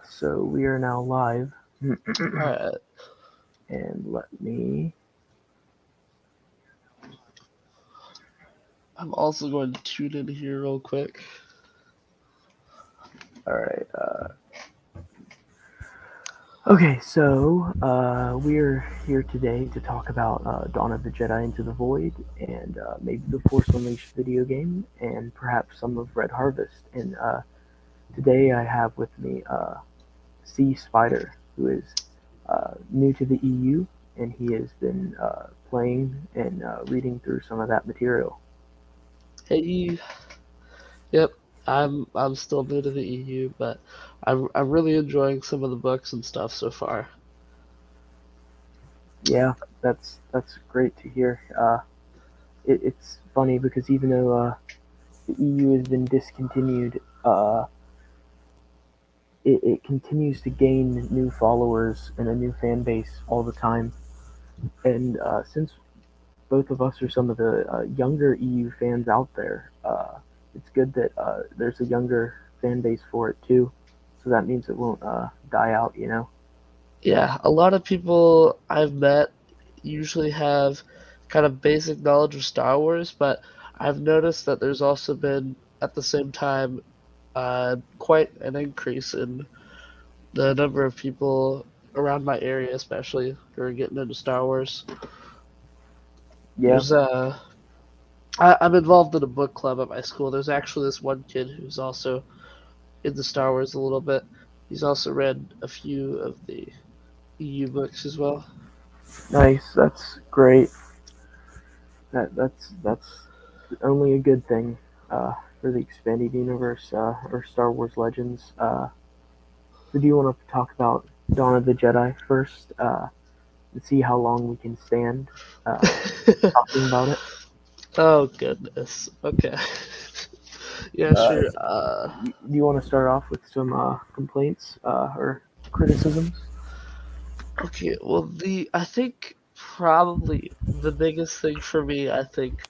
So we are now live, Alright, and let me. I'm also going to tune in here real quick. All right. Okay, so we're here today to talk about Dawn of the Jedi Into the Void, and maybe the Force Unleashed video game, and perhaps some of Red Harvest. And today I have with me CSpyder, who is new to the EU, and he has been playing and reading through some of that material. Hey, yep, I'm still new to the EU, but I'm really enjoying some of the books and stuff so far. Yeah, that's great to hear. It's funny because even though the EU has been discontinued, it continues to gain new followers and a new fan base all the time. And since both of us are some of the younger EU fans out there, it's good that there's a younger fan base for it too. So that means it won't die out, you know? Yeah, a lot of people I've met usually have kind of basic knowledge of Star Wars, but I've noticed that there's also been, at the same time, quite an increase in the number of people around my area, especially, who are getting into Star Wars. Yeah, There's I'm involved in a book club at my school. There's actually this one kid who's also into Star Wars a little bit. He's also read a few of the EU books as well. nice. That's great. That's only a good thing for the expanded universe or Star Wars Legends. So do you want to talk about Dawn of the Jedi first and see how long we can stand talking about it? Oh goodness. Okay. Yeah, Uh, sure. do you want to start off with some complaints or criticisms? Okay. Well, the I think probably the biggest thing for me, I think,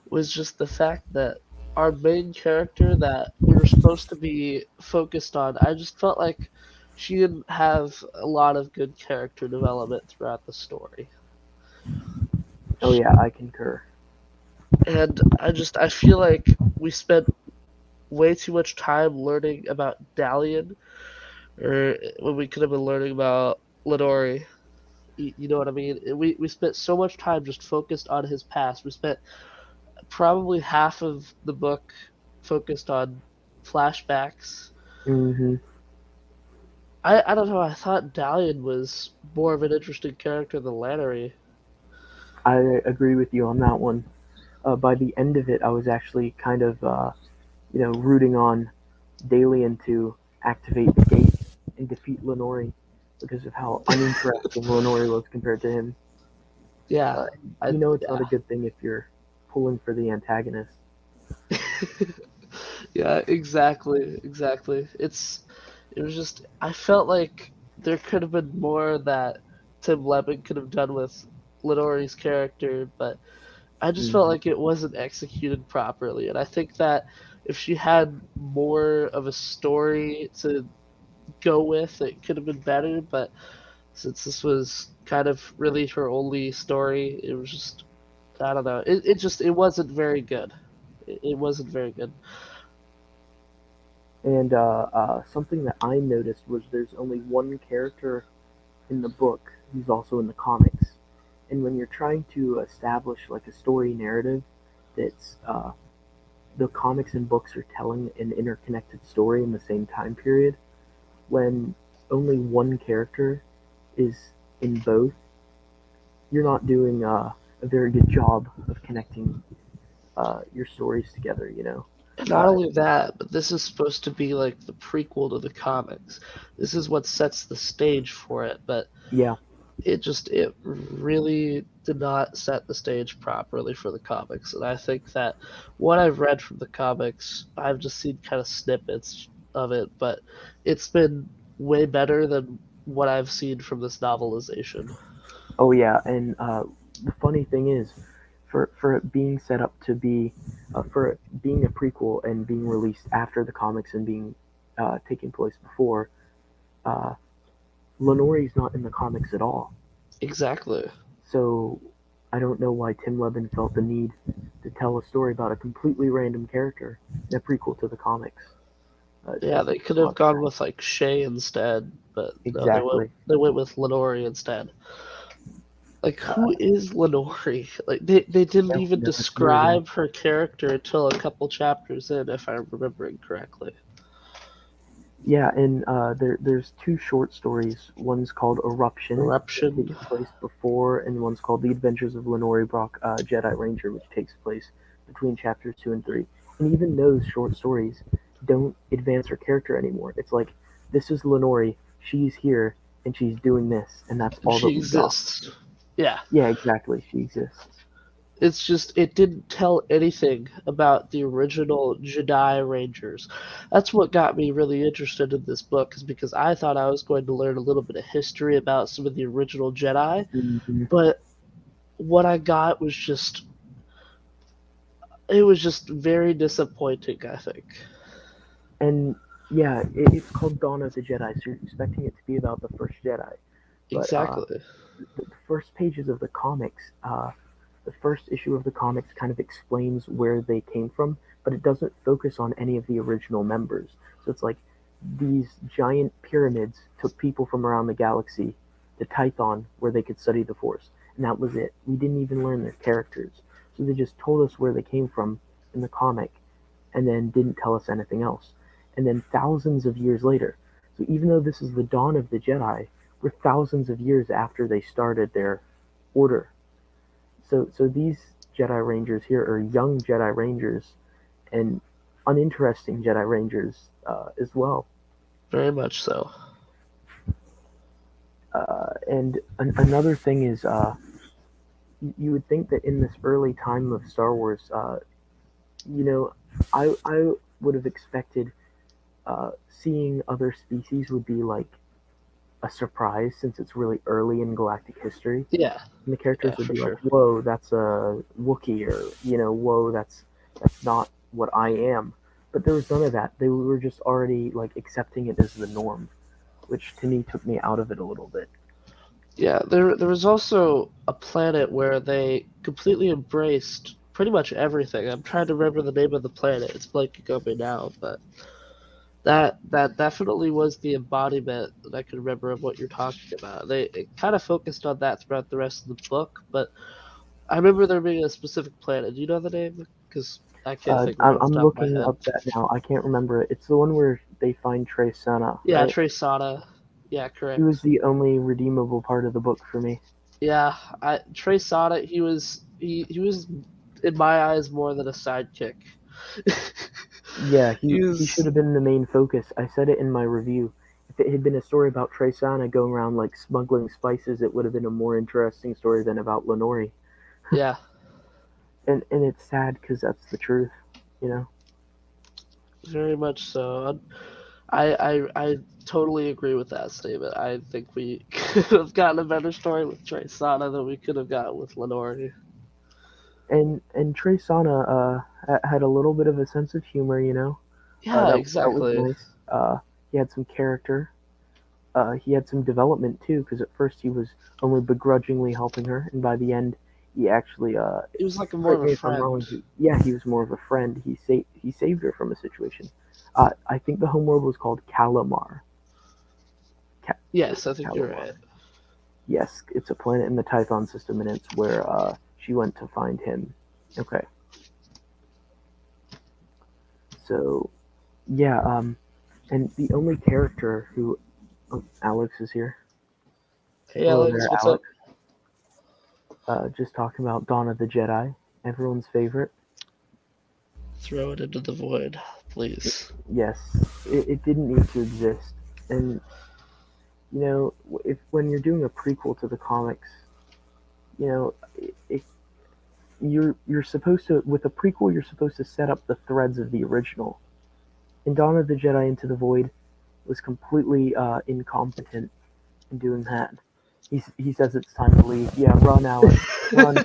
was just the fact that our main character that we were supposed to be focused on, I just felt like she didn't have a lot of good character development throughout the story. Oh yeah, I concur. And I feel like we spent way too much time learning about Dalian, or when we could have been learning about Lenore. You know what I mean? We spent so much time just focused on his past. We spent probably half of the book focused on flashbacks. Hmm. I don't know. I thought Dalian was more of an interesting character than Lannery. I agree with you on that one. By the end of it, I was actually kind of rooting on Dalian to activate the gate and defeat Lenore because of how uninteresting Lenore was compared to him. Yeah, Uh, I you know it's not yeah a good thing if you're pulling for the antagonist. yeah exactly. It was just I felt like there could have been more that Tim Lemon could have done with Lenore's character, but I just felt Hmm. like it wasn't executed properly. And I think that if she had more of a story to go with, it could have been better. But since this was kind of really her only story, it was just I don't know. It wasn't very good. It wasn't very good. And something that I noticed was there's only one character in the book who's also in the comics. And when you're trying to establish like a story narrative that's the comics and books are telling an interconnected story in the same time period, when only one character is in both, you're not doing a very good job of connecting your stories together. You know. And not Uh, only that, but this is supposed to be like the prequel to the comics. This is what sets the stage for it, but yeah. it really did not set the stage properly for the comics. And I think that what I've read from the comics, I've just seen kind of snippets of it, but it's been way better than what I've seen from this novelization. Oh yeah. And the funny thing is, for it being set up to be for it being a prequel and being released after the comics and being taking place before, Lenori's not in the comics at all. Exactly. So I don't know why Tim Levin felt the need to tell a story about a completely random character in a prequel to the comics. It Yeah, doesn't they make could a lot have of gone sense. with like Shay instead, but no, Exactly. they went with Lenore instead. Like, Uh, who is Lenore? Like, they didn't even no, it's weird. And describe her character until a couple chapters in, if I'm remembering correctly. yeah, and there's two short stories. One's called Eruption, that Eruption. takes place before, and one's called The Adventures of Lenore Brock, Jedi Ranger, which takes place between chapters 2 and 3. And even those short stories don't advance her character anymore. It's like, this is Lenore, she's here, and she's doing this, and that's all that She we got. exists. Yeah. Yeah, exactly, she exists. It's just, it didn't tell anything about the original Jedi Rangers. That's what got me really interested in this book, is because I thought I was going to learn a little bit of history about some of the original Jedi, Mm-hmm. but what I got was just, it was just very disappointing, I think. And yeah, it's called Dawn of the Jedi, so you're expecting it to be about the first Jedi. But Exactly. the first pages of the comics, the first issue of the comics kind of explains where they came from, but it doesn't focus on any of the original members. So it's like these giant pyramids took people from around the galaxy to Tython where they could study the Force, and that was it. We didn't even learn their characters. So they just told us where they came from in the comic, and then didn't tell us anything else. And then thousands of years later, so even though this is the dawn of the Jedi, we're thousands of years after they started their order. So these Jedi Rangers here are young Jedi Rangers and uninteresting Jedi Rangers as well. Very much so. And another thing is, you would think that in this early time of Star Wars, you know, I would have expected seeing other species would be like a surprise since it's really early in galactic history. Yeah, And the yeah, characters would for be like, sure. "Whoa, that's a Wookiee," or "Whoa, that's not what I am." But there was none of that. They were just already like accepting it as the norm, which to me took me out of it a little bit. Yeah, there was also a planet where they completely embraced pretty much everything. I'm trying to remember the name of the planet. It's blanking on me now, but that definitely was the embodiment that I can remember of what you're talking about. They it kind of focused on that throughout the rest of the book, but I remember there being a specific planet. Do you know the name? Because I can't think of it I'm, off the I'm top of my looking head. up that now. I can't remember it. It's the one where they find Trey Sana, Yeah, right? Trey. Yeah, He was correct. the only redeemable part of the book for me. Yeah, Trey Sonnet. He was in my eyes more than a sidekick. Yeah, he he should was have been the main focus. I said it in my review. If it had been a story about Trey Sana going around like smuggling spices, it would have been a more interesting story than about Lenore. yeah, And it's sad because that's the truth, you know. very much so. I totally agree with that statement. I think we could have gotten a better story with Trey Sana than we could have gotten with Lenore. And Trey Sana had a little bit of a sense of humor, you know. Yeah, That was exactly. nice. He had some character. He had some development too, because at first he was only begrudgingly helping her, and by the end, he actually He was like more of correct a me if I'm friend. wrong. He was more of a friend. He saved her from a situation. I think the homeworld was called Calamar. Yes, I think you're Calamar. right. Yes, it's a planet in the Tython system, and it's where she went to find him. Okay, so yeah, and the only character who Alex is here. Hey Hello Alex, there, what's up? Alex. Just talking about Dawn of the Jedi, everyone's favorite. Throw it into the void, please. Yes, it didn't need to exist, and if when you're doing a prequel to the comics, you know, it, you're supposed to with a prequel you're supposed to set up the threads of the original. And Dawn of the Jedi Into the Void was completely incompetent in doing that. He says it's time to leave. Yeah, run, Alex, run.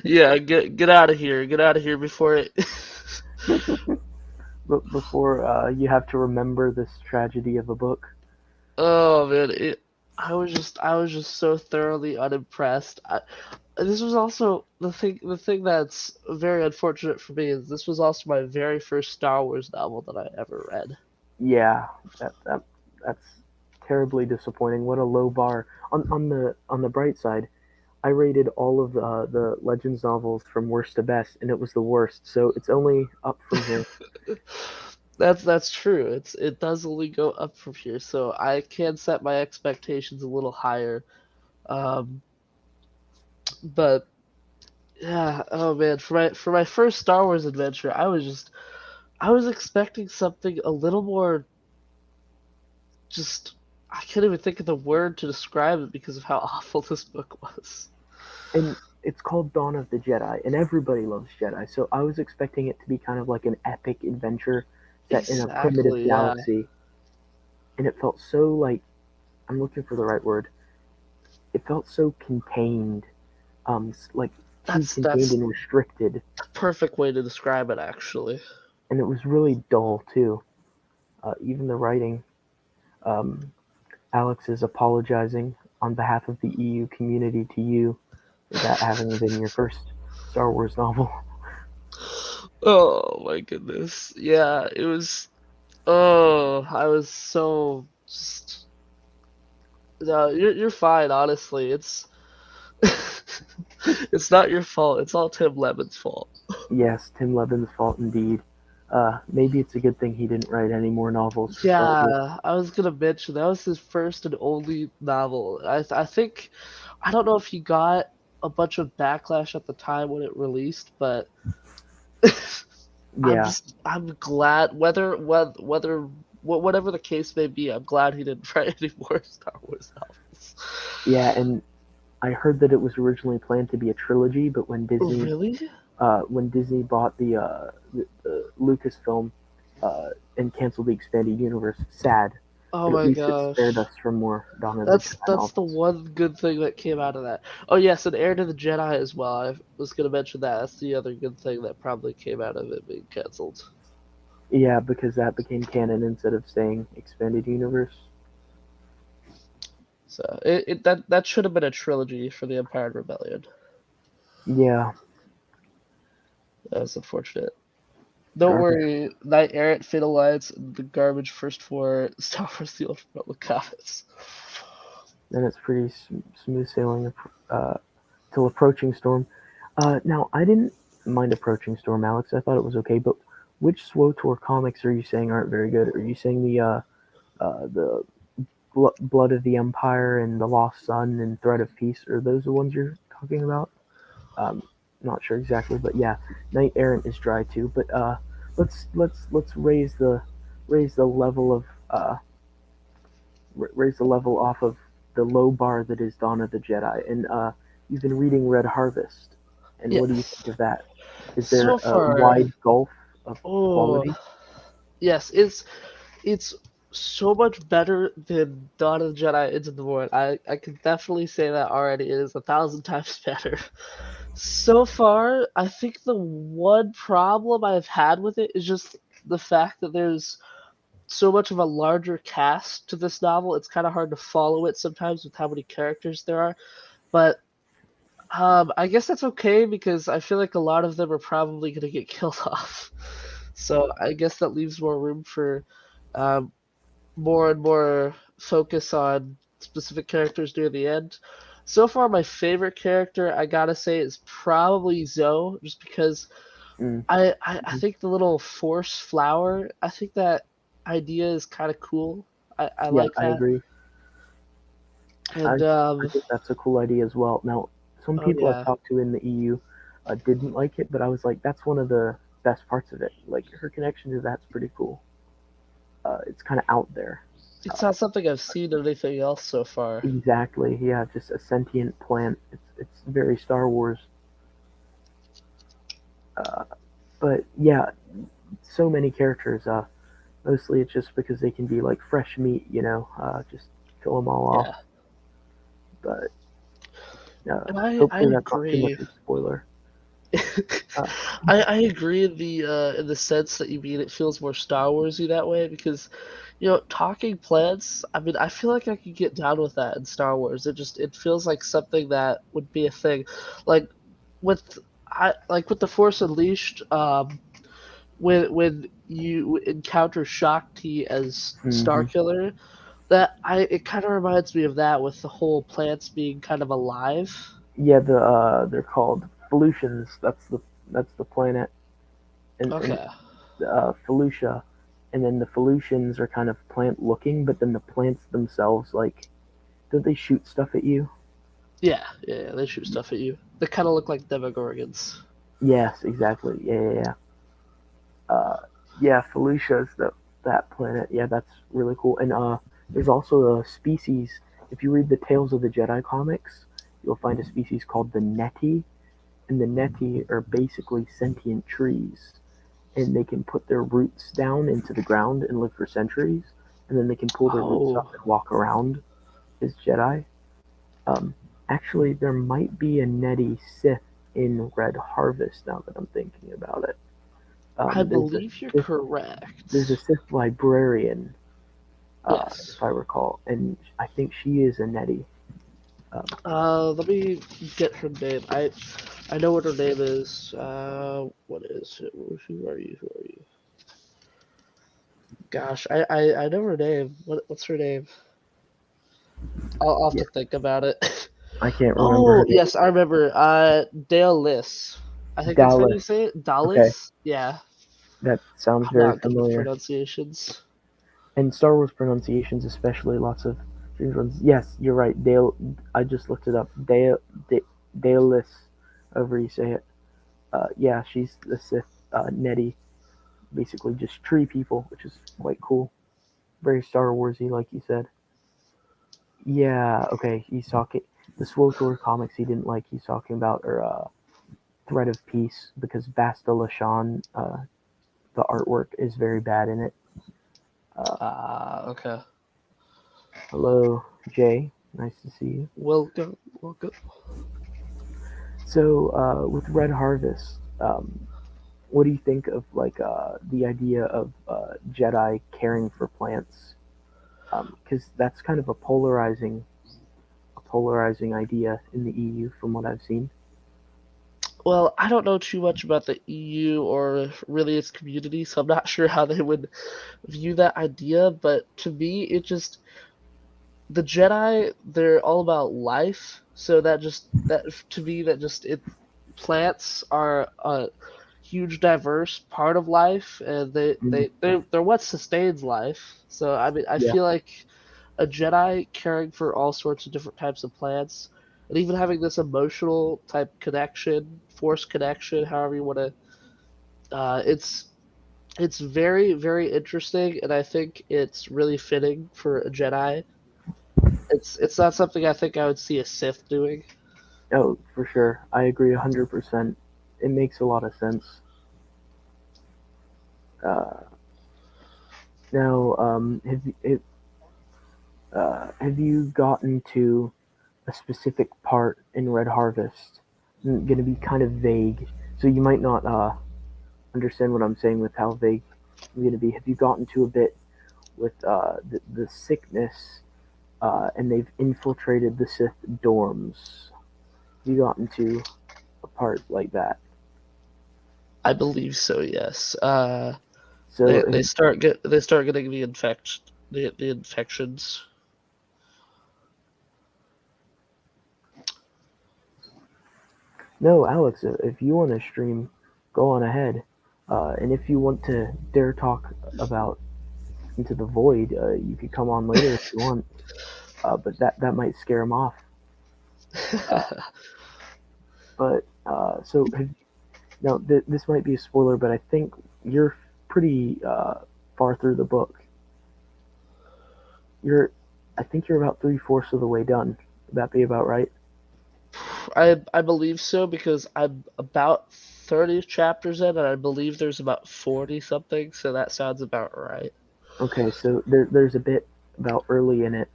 Yeah, get out of here. Get out of here before it. But before you have to remember this tragedy of a book. Oh man, I was just so thoroughly unimpressed. This was also the thing that's very unfortunate for me is this was also my very first Star Wars novel that I ever read. Yeah, that's terribly disappointing. What a low bar. On the bright side, I rated all of the Legends novels from worst to best, and it was the worst. So it's only up from here. That's true. It does only go up from here, so I can set my expectations a little higher. Um, but yeah, oh man, for my first Star Wars adventure, I was expecting something a little more just I can't even think of the word to describe it because of how awful this book was. And it's called Dawn of the Jedi, and everybody loves Jedi. So I was expecting it to be kind of like an epic adventure set in a primitive Exactly, yeah. galaxy, and it felt so like I'm looking for the right word. It felt so contained, like too contained That's and restricted, the perfect way to describe it actually. and it was really dull too. Even the writing. Um, Alex is apologizing on behalf of the EU community to you for that having been your first Star Wars novel. Oh my goodness. Yeah, it was oh, I was so just no, you're fine, honestly. It's it's not your fault. It's all Tim Lemon's fault. Yes, Tim Levin's fault indeed. Maybe it's a good thing he didn't write any more novels to start with. Yeah, I was gonna mention that was his first and only novel. I think I don't know if he got a bunch of backlash at the time when it released, but Yeah, I'm glad whatever the case may be, I'm glad he didn't write any more Star Wars novels. yeah, and I heard that it was originally planned to be a trilogy, but Oh, really? When Disney bought the Lucasfilm and canceled the expanded universe, sad. Oh But at my least it spared gosh. us from more Dawn of the Jedi That's the novels. one good thing that came out of that. Oh yes, and Heir to the Jedi as well. I was gonna mention that. That's the other good thing that probably came out of it being canceled. Yeah, because that became canon instead of staying expanded universe. So that should have been a trilogy for the Empire and Rebellion. Yeah, That was unfortunate. Don't darn it. worry, Knight Errant, Fatal Alliance, and the garbage first four Star Wars: The Old Republic comics. Then it's pretty smooth sailing uh, till approaching storm. Now I didn't mind approaching storm, Alex. I thought it was okay. But which SWOTOR comics are you saying aren't very good? Are you saying the Blood of the Empire and the Lost Sun and Thread of Peace? Are those the ones you're talking about? Um, not sure exactly, but yeah, Knight Errant is dry too. But let's raise the level of raise the level off of the low bar that is Dawn of the Jedi. And you've been reading Red Harvest, and what do you think Yes. of that? Is there So a far, wide gulf of oh quality? yes, it's so much better than Dawn of the Jedi Into the Void. I can definitely say that already. It is 1,000 times better. So far, I think the one problem I've had with it is just the fact that there's so much of a larger cast to this novel. It's kind of hard to follow it sometimes with how many characters there are. But I guess that's okay because I feel like a lot of them are probably going to get killed off. So I guess that leaves more room for um, more and more focus on specific characters near the end. So far, my favorite character I gotta say is probably Zoe, just because Mm, I mhm. think the little force flower, I think that idea is kind of cool. I Yeah, like I that. agree. I And I think that's a cool idea as well. Now, some oh people I've yeah, talked to in the EU didn't like it, but I was like, that's one of the best parts of it. Like her connection to that's pretty cool. It's kind of out there. it's Uh, not something I've seen in anything else so far. exactly. Yeah, just a sentient plant. It's very Star Wars. Uh, but yeah, so many characters. Mostly it's just because they can be like fresh meat, you know. Just kill them all off. Yeah, But and I hopefully that's not too much agree. of a spoiler. Uh, I agree in the sense that you mean it feels more Star Warsy that way because talking plants. I mean, I feel like I could get down with that in Star Wars. It feels like something that would be a thing, like with with the Force Unleashed. When you encounter Shakti as mhm. Starkiller, that I it kind of reminds me of that with the whole plants being kind of alive. Yeah, they're called Felucians. That's the planet, and Okay. Felucia, and then the Felucians are kind of plant looking, but then the plants themselves, like, don't they shoot stuff at you? Yeah, yeah, they shoot stuff at you. They kind of look like Demogorgons. Yes, exactly. Yeah, yeah, yeah. Yeah, Felicia's that planet. Yeah, that's really cool. And there's also a species. If you read the Tales of the Jedi comics, you'll find a species called the Neti, and the Neti are basically sentient trees, and they can put their roots down into the ground and live for centuries, and then they can pull their roots up Oh, and walk around as Jedi. Um, Actually, there might be a Neti Sith in Red Harvest now that I'm thinking about it. I There's a believe you're Sith there's a correct. Sith librarian, Yes. if I recall, and I think she is a Nettie. Um, Let me get her name. I know what her name is. What is it? Who are you? Who are you? Gosh, I know her name. What's her name? I'll have yeah, to think about it. I can't remember Oh, her name. yes, I remember. Dale Liss. I think that's how you Dallas. say it. Okay, Dallas? Yeah. that sounds I'm very not good with familiar. pronunciations. And Star Wars pronunciations, especially lots of strange ones. Yes, you're right. Dale. I just looked it up. Dallas, however you say it. Yeah, she's the Sith Nettie. Basically, just tree people, which is quite cool. Very Star Warsy, like you said. Yeah, okay. He's talking the SWTOR comics he didn't like. He's talking about or Threat of Peace because Basta Lashan, the artwork is very bad in it. Uh, Okay. Hello, Jay. Nice to see you. Welcome, welcome. So, with Red Harvest, what do you think of like the idea of Jedi caring for plants? Because that's kind of a polarizing idea in the EU from what I've seen. Well, I don't know too much about the EU or really its community, so I'm not sure how they would view that idea. But to me, the Jedi, they're all about life. So that to me, that just it plants are a huge diverse part of life, and Mm, they're what sustains life. So I mean, I yeah, feel like a Jedi caring for all sorts of different types of plants, and even having this emotional type connection, force connection, however you want to. It's very very interesting, and I think it's really fitting for a Jedi. It's not something I think I would see a Sith doing. oh, for sure. I agree 100%. It makes a lot of sense. Uh, Now, have you gotten to a specific part in Red Harvest? I'm going to be kind of vague, so you might not understand what I'm saying with how vague I'm going to be. Have you gotten to a bit with the sickness, and they've infiltrated the Sith dorms? Have you gotten to a part like that? I believe so. Yes. So, They start getting the infections. no, Alex, if you want to stream, go on ahead. And if you want to dare talk about Into the Void, you could come on later if you want. But that might scare him off. Uh, but so now this might be a spoiler, but I think you're pretty far through the book. I think you're about 3/4 of the way done. Would that be about right? I believe so because I'm about 30 chapters in, and I believe there's about 40 something. So that sounds about right. Okay, so there's a bit about early in it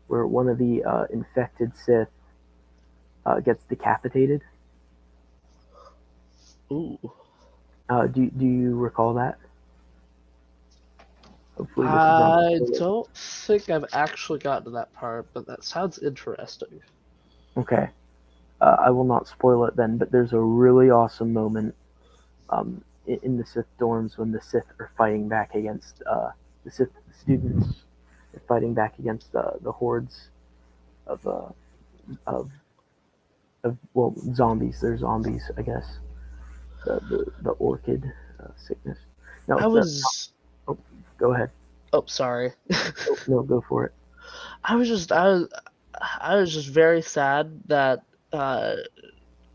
where one of the infected Sith gets decapitated. Ooh. Do you recall that? Hopefully, this is not a I spoiler. don't think I've actually gotten to that part, but that sounds interesting. Okay. I will not spoil it then, but there's a really awesome moment in the Sith dorms when the Sith are fighting back against the Sith students are fighting back against the hordes of of well zombies. They're zombies, I guess. The orchid sickness. No, I no, was. oh, go ahead. Oh, sorry. Oh, no, go for it. I was just. I was just very sad that uh,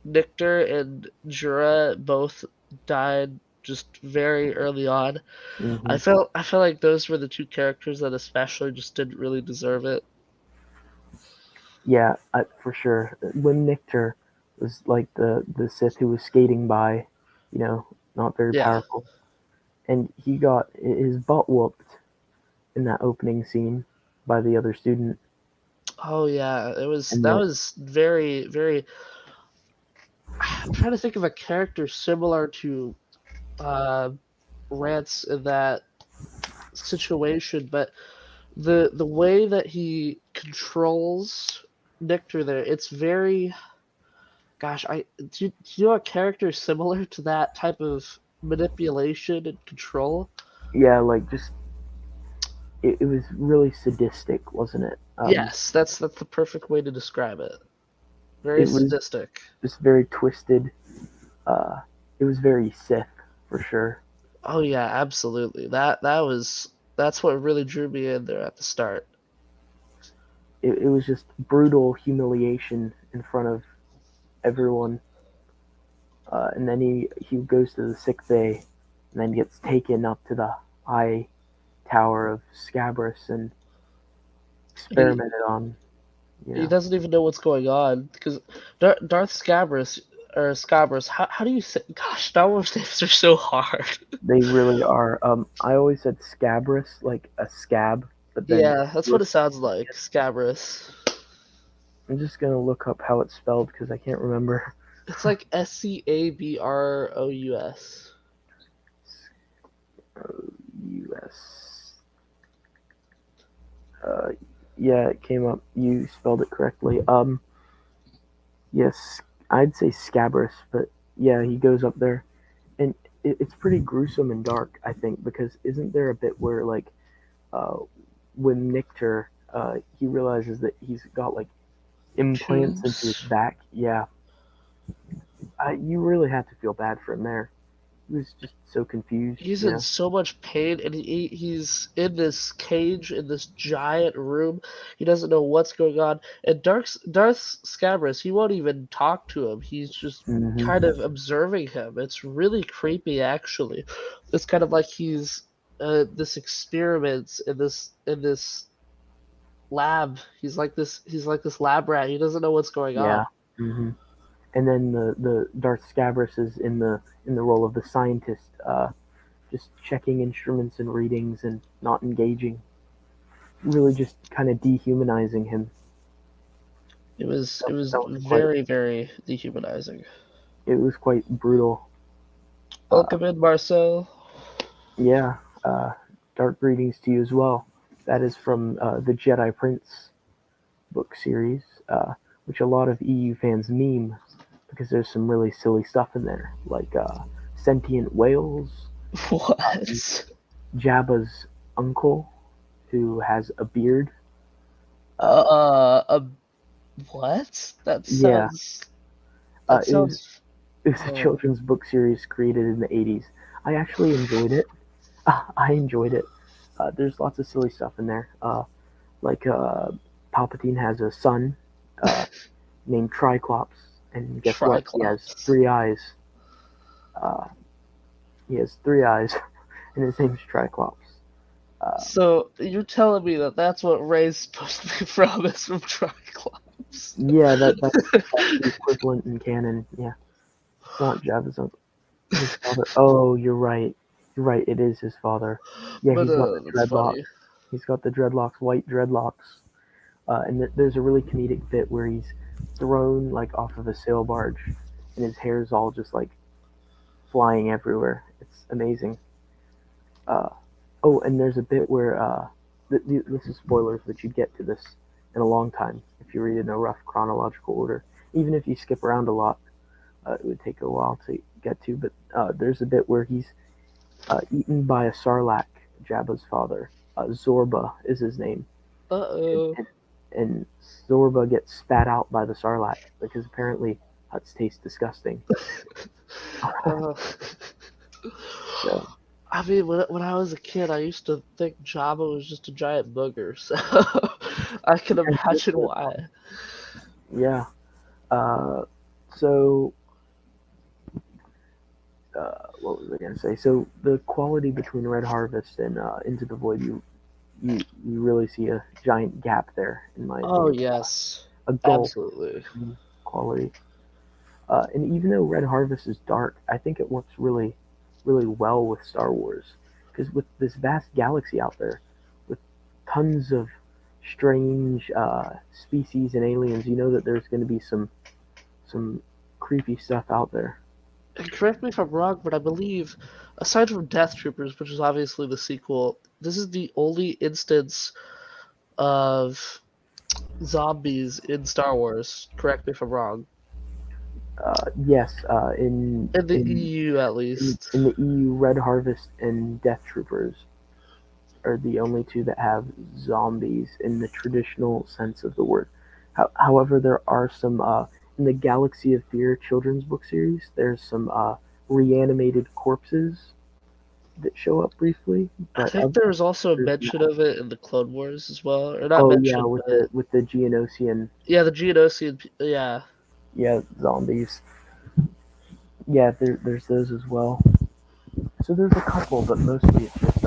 Nictor and Jura both died just very early on. Hmm. I felt like those were the two characters that especially just didn't really deserve it. Yeah, for sure. When Nictor was like the Sith who was skating by, not very Yeah. powerful, and he got his butt whooped in that opening scene by the other student, Oh yeah. It was and that then was very very. I'm trying to think of a character similar to uh, Rance in that situation, but the way that he controls Nictor there, it's very gosh, do you know a character similar to that type of manipulation and control? yeah, like just it was really sadistic, wasn't it? Yes, that's the perfect way to describe it. Very It was sadistic. just very twisted. Uh, it was very Sith for sure. Oh yeah, absolutely. That's what really drew me in there at the start. It was just brutal humiliation in front of everyone. And then he goes to the sick bay, and then gets taken up to the high tower of Scabrous and He experimented on. You he know, doesn't even know what's going on because Darth Scabrous or Scabrous. How do you say? Gosh, Star Wars names are so hard. they really are. I always said Scabrous, like a scab, but then Yeah, that's what it sounds like. Scabrous. I'm just gonna look up how it's spelled because I can't remember. It's like Scabrous. U.S. Uh, yeah, it came up. You spelled it correctly. Yes, I'd say Scabrous, but yeah, he goes up there, and it's pretty gruesome and dark. I think because isn't there a bit where like uh, when Nictor he realizes that he's got like implants into his Tubes. back? Yeah, you really have to feel bad for him there. He was just so confused. He's in so much pain, and he's in this cage in this giant room. He doesn't know what's going on. And Darth Scabrous, he won't even talk to him. He's just Hmm. kind of observing him. It's really creepy, actually. It's kind of like he's this experiment in this lab. He's like this lab rat. He doesn't know what's going Yeah. on. Hmm. And then the Darth Scabrous is in the role of the scientist, just checking instruments and readings and not engaging, really just kind of dehumanizing him. It was That was quite very very dehumanizing. it was quite brutal. Uh, Welcome in, Marcel. yeah, dark greetings to you as well. That is from the Jedi Prince book series, which a lot of EU fans meme because there's some really silly stuff in there, like sentient whales, What? Jabba's uncle who has a beard. Uh, A what? yeah, That it was sounds. it was a Oh, children's book series created in the 80s. I actually enjoyed it. I enjoyed it. There's lots of silly stuff in there. Like Palpatine has a son uh, named Triclops, and guess what? He has Triclops. three eyes. Uh, he has three eyes, and his name's Triclops. Uh, So you're telling me that that's what Ray's supposed to be from is from Triclops? yeah, that's the equivalent in canon. Yeah, it's not Jabba's uncle. His father. Oh, you're right. You're right. It is his father. Yeah, But he's got the that's dreadlocks. funny. He's got the dreadlocks, white dreadlocks. And there's a really comedic bit where he's thrown like off of a sail barge, and his hair's all just like flying everywhere. It's amazing. Uh, oh, and there's a bit where this is spoilers, but you'd get to this in a long time if you read in a rough chronological order. Even if you skip around a lot, it would take a while to get to. But there's a bit where he's eaten by a sarlacc, Jabba's father. Zorba is his name, and, Uh-oh. and, and Zorba gets spat out by the sarlacc because apparently huts taste disgusting. Uh, So I mean, when I was a kid, I used to think Jabba was just a giant booger, so I can imagine why. yeah. Uh, so what was I going to say? So the quality between Red Harvest and Into the Void, you really see a giant gap there, in my Oh, opinion. yes. A gulf Absolutely. between quality. And even though Red Harvest is dark, I think it works really, really well with Star Wars. Because with this vast galaxy out there, with tons of strange species and aliens, you know that there's going to be some creepy stuff out there. And correct me if I'm wrong, but I believe, aside from Death Troopers, which is obviously the sequel, this is the only instance of zombies in Star Wars. Correct me if I'm wrong. Yes, In the EU, at least. in the EU, Red Harvest and Death Troopers are the only two that have zombies in the traditional sense of the word. However, there are some in the Galaxy of Fear children's book series. There's some reanimated corpses that show up briefly, I but think there was also a there's mention not. of it in the Clone Wars as well, or not Oh yeah, mentioned, but with the Geonosian, yeah, the Geonosian. Yeah, yeah, zombies. Yeah, there's those as well. So there's a couple, but mostly it's just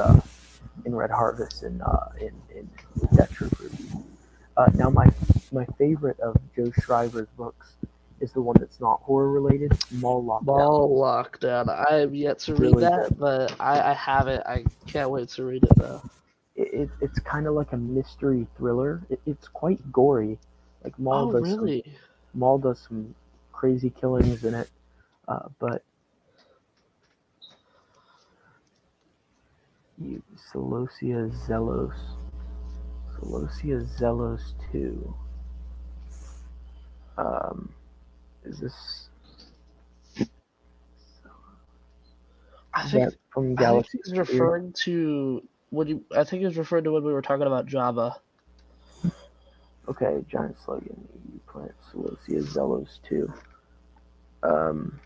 in Red Harvest and in Death Troopers. Now my favorite of Joe Shriver's books is the one that's not horror related, Mall Lockdown. Mall Lockdown. I have yet to read Really good. that, but I have it. I can't wait to read it though. It's kind of like a mystery thriller. It's quite gory. Like Oh, really? Maul does some crazy killings in it, but you Celosia Zelos 2. Um, is this I is think that from I think Galaxy he's of Fear? referring to when you. I think he's referring to when we were talking about Jabba. Okay, giant slug in the planet Celosia Zelos 2. Um,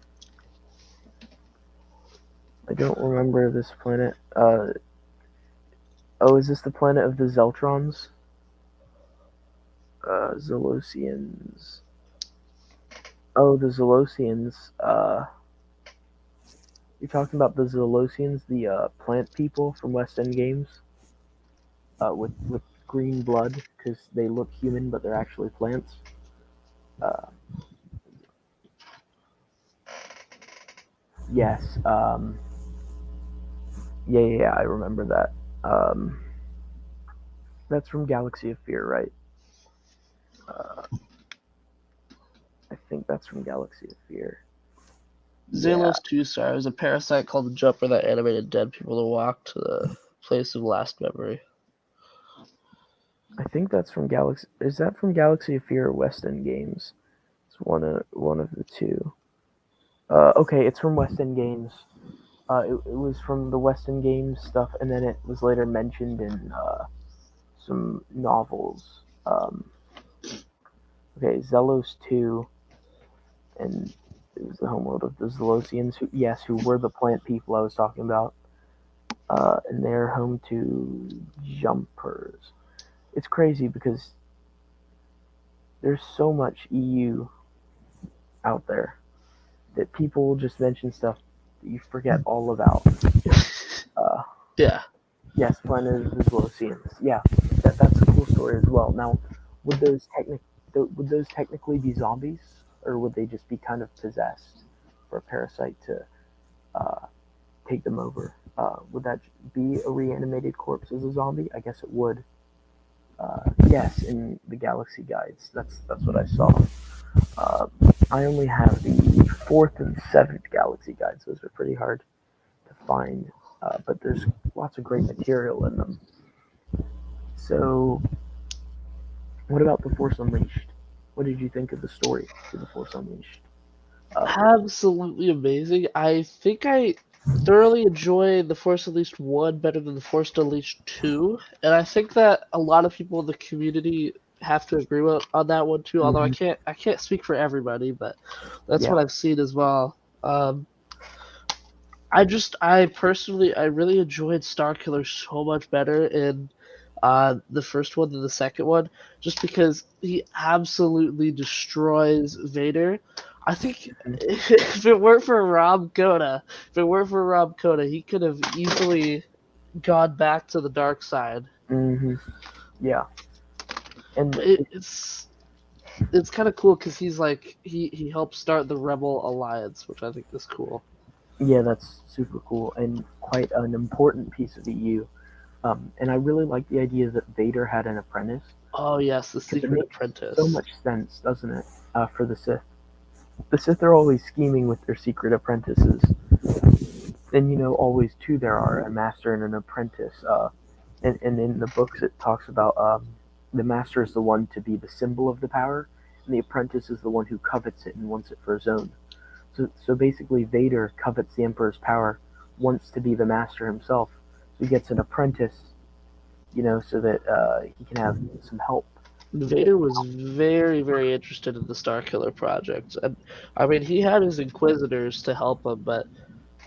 I don't remember this planet. Oh, is this the planet of the Zeltrons? Zelosians. Oh, the Zelosians. You're talking about the Zelosians, the plant people from West End Games, with green blood because they look human but they're actually plants. Uh, yes. Yeah, I remember that. That's from Galaxy of Fear, right? I think that's from Galaxy of Fear. Yeah, Xenos 2 Star is a parasite called the Jumper that animated dead people to walk to the place of last memory. I think that's from Galaxy. Is that from Galaxy of Fear or West End Games? It's one of the two. Okay, it's from West End Games. It was from the West End Games stuff, and then it was later mentioned in some novels. Okay, Zelos 2, and it was the homeworld of the Zelosians, who were the plant people I was talking about. And they're home to jumpers. It's crazy because there's so much EU out there that people will just mention stuff that you forget all about. Uh, Yeah. yes, Planet of the Zelosians. Yeah, that's a cool story as well. Now, would would those technically be zombies, or would they just be kind of possessed for a parasite to take them over? Would that be a reanimated corpse as a zombie? I guess it would. Yes, in the Galaxy Guides, that's what I saw. I only have the fourth and seventh galaxy guides. Those are pretty hard to find, but there's lots of great material in them. So, what about the Force Unleashed? What did you think of the story to the Force Unleashed book? Absolutely amazing. I think I thoroughly enjoy The Force Unleashed 1 better than The Force Unleashed 2, and I think that a lot of people in the community have to agree on that one too, although Hmm. I can't speak for everybody, but that's Yeah. what I've seen as well. I personally, I really enjoyed Starkiller so much better in the first one than the second one, just because he absolutely destroys Vader. I think Hmm. if it weren't for Rob Coda, he could have easily gone back to the dark side. Hmm. Yeah. And But it's kind of cool because he's like he helped start the Rebel Alliance, which I think is cool. yeah, that's super cool and quite an important piece of the EU. And I really like the idea that Vader had an apprentice Oh yes, the because it Secret makes so Apprentice. much sense, doesn't it? For the Sith. The Sith are always scheming with their secret apprentices. And always too there are a master and an apprentice. And in the books it talks about the master is the one to be the symbol of the power, and the apprentice is the one who covets it and wants it for his own. So basically, Vader covets the Emperor's power, wants to be the master himself. So he gets an apprentice, so that he can have some help. Vader was very, very interested in the Starkiller project, and I mean he had his Inquisitors to help him, but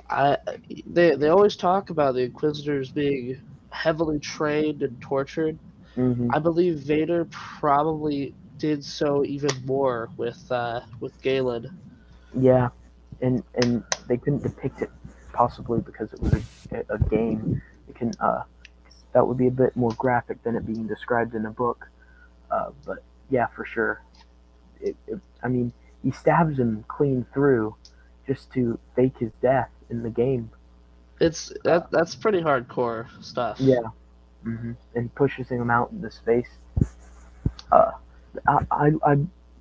I they always talk about the Inquisitors being heavily trained and tortured. Hmm. I believe Vader probably did so even more with Galen. Yeah, and they couldn't depict it possibly because it was a game. It can that would be a bit more graphic than it being described in a book. But yeah, for sure. I mean, he stabs him clean through just to fake his death in the game. Uh, That's pretty hardcore stuff. yeah. And pushes him out into space. Uh, I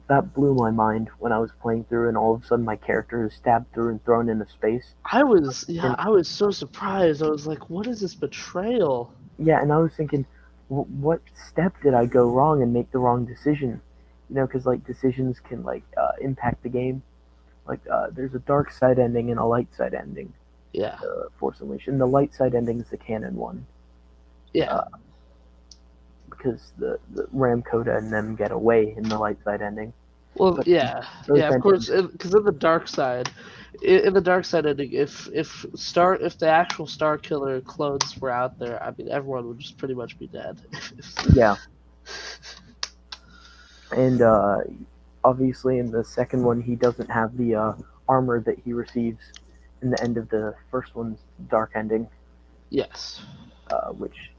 that blew my mind when I was playing through, and all of a sudden my character is stabbed through and thrown into space. And I was so surprised. I was like, what is this betrayal? yeah, and I was thinking, what step did I go wrong and make the wrong decision? Because like decisions can like impact the game. Like there's a dark side ending and a light side ending. Yeah, Force Unleashed, and the light side ending is the canon one. yeah. Uh, because the Ram Coda and them get away in the light side ending. Well, But yeah, both yeah, of course, endings, because in the dark side, in the dark side ending, if the actual Star Killer clones were out there, I mean, everyone would just pretty much be dead. yeah, and obviously in the second one he doesn't have the armor that he receives in the end of the first one's dark ending, Yes. which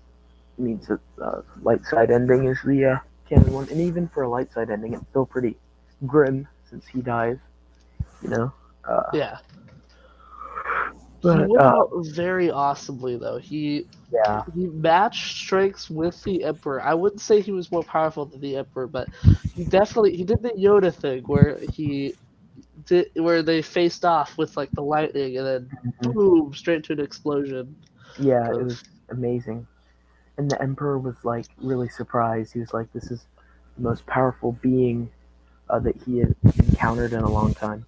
means that light side ending is the canon one, and even for a light side ending, it's still pretty grim since he dies, you know. Uh, Yeah. He but went out very awesomely though. yeah, He matched strengths with the Emperor. I wouldn't say he was more powerful than the Emperor, but he did the Yoda thing where they faced off with like the lightning and then mhm, boom straight to an explosion yeah, it of was amazing. And the Emperor was like really surprised. He was like, "This is the most powerful being that he had encountered in a long time,"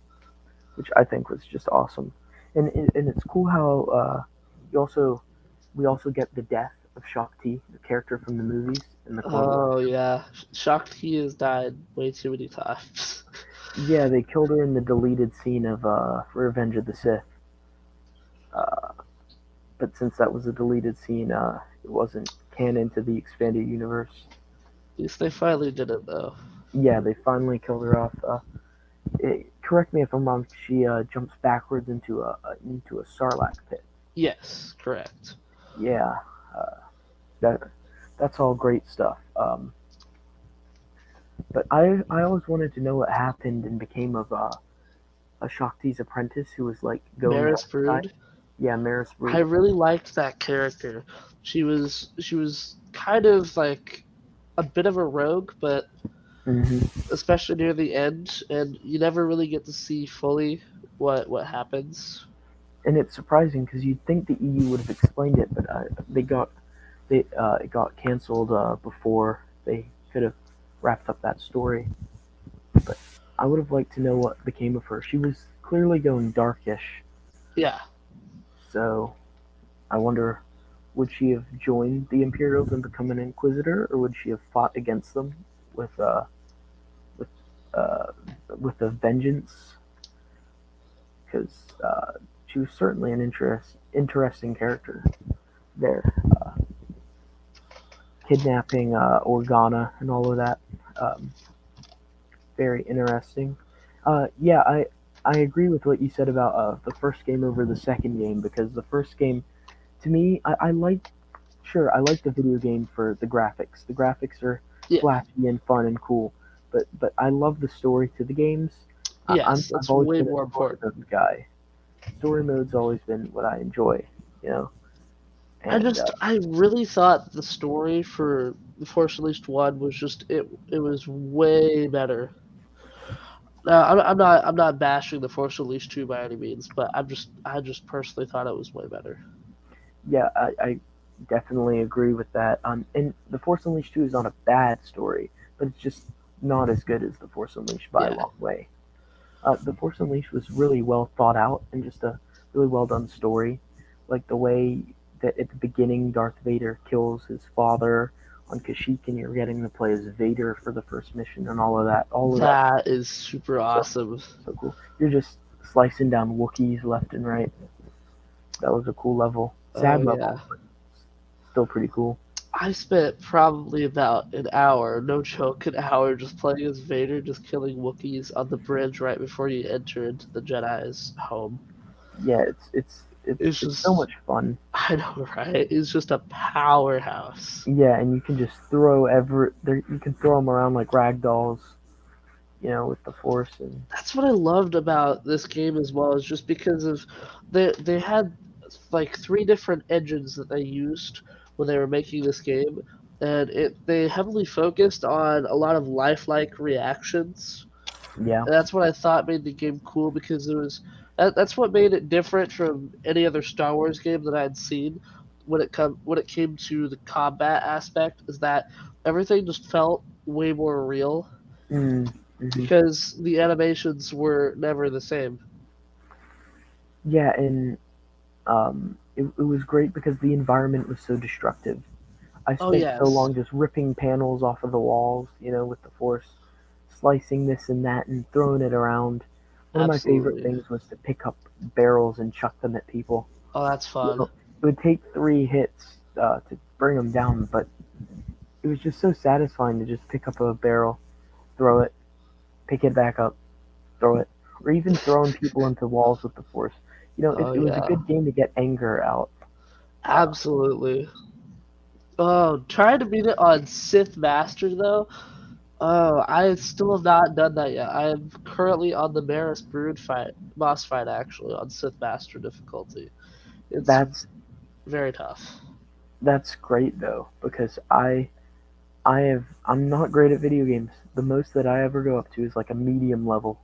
which I think was just awesome. And it's cool how you also we also get the death of Shakti, the character from the movies in the Clone Wars. oh yeah, Shakti has died way too many times. Yeah, they killed her in the deleted scene of Revenge of the Sith. Uh, but since that was a deleted scene, it wasn't canon to the expanded universe. At least they finally did it though. Yeah, they finally killed her off. Correct me if I'm wrong. She jumps backwards into a sarlacc pit. Yes, correct. Yeah, uh, that that's all great stuff. But I always wanted to know what happened and became of a Shakti's apprentice who was like going Maris dark side. Brood. Yeah, Maris I Brood. really liked that character. She was kind of like a bit of a rogue, but especially near the end, and you never really get to see fully what happens. And it's surprising because you'd think the EU would have explained it, but it got canceled before they could have wrapped up that story. But I would have liked to know what became of her. She was clearly going darkish, Yeah, so I wonder, would she have joined the Imperials and become an Inquisitor, or would she have fought against them with with uh, with a vengeance? Because she was certainly an interesting character there, kidnapping Organa and all of that. Um, Very interesting. Yeah, I agree with what you said about the first game over the second game, because the first game, to me, I like, sure, I like the video game for the graphics. The graphics are yeah, flashy and fun and cool, but I love the story to the games. yes, I've that's always way been a more story important. mode guy. Story mode's always been what I enjoy, you know. And I really thought the story for The Force Unleashed one was just it was way better. I'm not bashing The Force Unleashed 2 by any means, but I just personally thought it was way better. yeah, I definitely agree with that. And The Force Unleashed 2 is not a bad story, but it's just not as good as The Force Unleashed by a Yeah, long way. The Force Unleashed was really well thought out and just a really well done story. Like the way that at the beginning Darth Vader kills his father on Kashyyyk, and you're getting to play as Vader for the first mission and all of that. All of that that is super so awesome. so cool. You're just slicing down Wookiees left and right. That was a cool level. Oh Sad level, yeah. but still pretty cool. I spent probably about an hour, no joke, an hour just playing as Vader, just killing Wookiees on the bridge right before you enter into the Jedi's home. Yeah, It's it's so just, much fun. I know, right? It's just a powerhouse. Yeah, and you can just throw you can throw them around like rag dolls, with the force. And That's what I loved about this game as well, is just because of they had like three different engines that they used when they were making this game, and they heavily focused on a lot of lifelike reactions. yeah. And that's what I thought made the game cool, because that's what made it different from any other Star Wars game that I had seen when it came to the combat aspect, is that everything just felt way more real, Mm-hmm. because the animations were never the same. Yeah, and it was great because the environment was so destructive. I Oh spent so yes, long just ripping panels off of the walls, with the force, slicing this and that and throwing it around. One of my favorite absolutely. things was to pick up barrels and chuck them at people. Oh, that's You fun. know, it would take 3 hits to bring them down, but it was just so satisfying to just pick up a barrel, throw it, pick it back up, throw it, or even throwing people into walls with the force. Oh It was a yeah, good game to get anger out. Uh, absolutely. Oh, trying to beat it on Sith Master though. Oh, I still have not done that yet. I am currently on the Maris Brood fight, boss fight actually, on Sith Master difficulty. It's that's very tough. that's great though, because I'm not great at video games. The most that I ever go up to is like a medium level.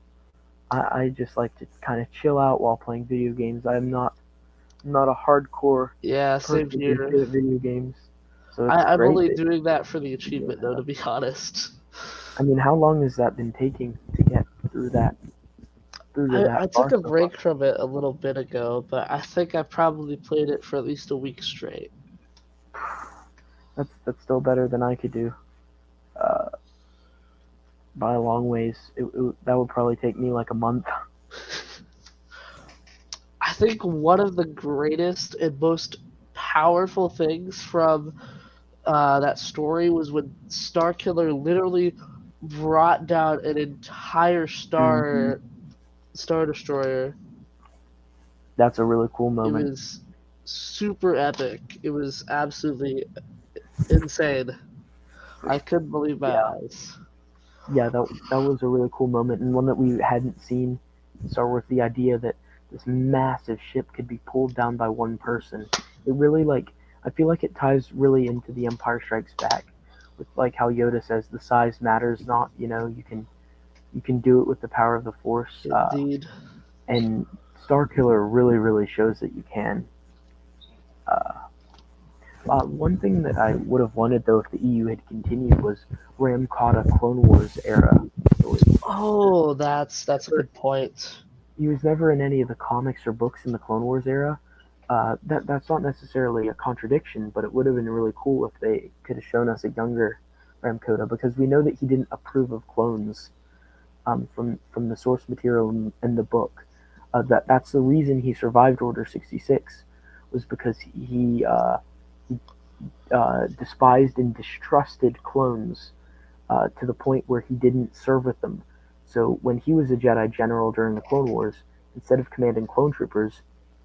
I just like to kind of chill out while playing video games. I'm not a hardcore Yeah, same person who's here. good at video games. So it's I'm great only that doing that for the you're doing achievement though, that. to be honest. I mean, how long has that been taking to get through to I that took far a so far? break from it a little bit ago, but I think I probably played it for at least a week straight. That's still better than I could do uh, by a long ways. That would probably take me like a month. I think one of the greatest and most powerful things from that story was when Starkiller literally brought down an entire Hmm. Star Destroyer. That's a really cool It moment. was super epic. It was absolutely insane. I couldn't believe my Yeah, eyes. yeah, that was a really cool moment, and one that we hadn't seen in Star Wars. The idea that this massive ship could be pulled down by one person. It really, like, I feel like it ties really into the Empire Strikes Back, with like how Yoda says the size matters not. You can do it with the power of the Force, Indeed. and Starkiller really shows that you can. Uh, One thing that I would have wanted though if the EU had continued was Ram Kata Clone Wars era stories. Oh, that's a good point. He was never in any of the comics or books in the Clone Wars era. That's not necessarily a contradiction, but it would have been really cool if they could have shown us a younger Ram Kota, because we know that he didn't approve of clones from the source material in the book. That's the reason he survived Order 66, was because he despised and distrusted clones to the point where he didn't serve with them. So when he was a Jedi General during the Clone Wars, instead of commanding clone troopers,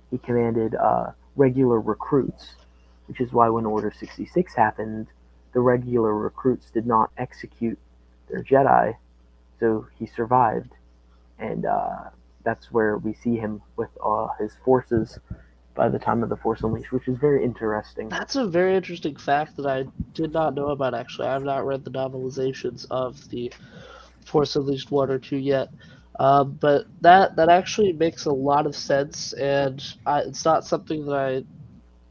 he commanded regular recruits, which is why when Order 66 happened, the regular recruits did not execute their Jedi, so he survived, and that's where we see him with his forces by the time of the Force Unleashed, which is very interesting. That's a very interesting fact that I did not know about, actually. I have not read the novelizations of the Force Unleashed 1 or 2 yet. But that actually makes a lot of sense, and it's not something that I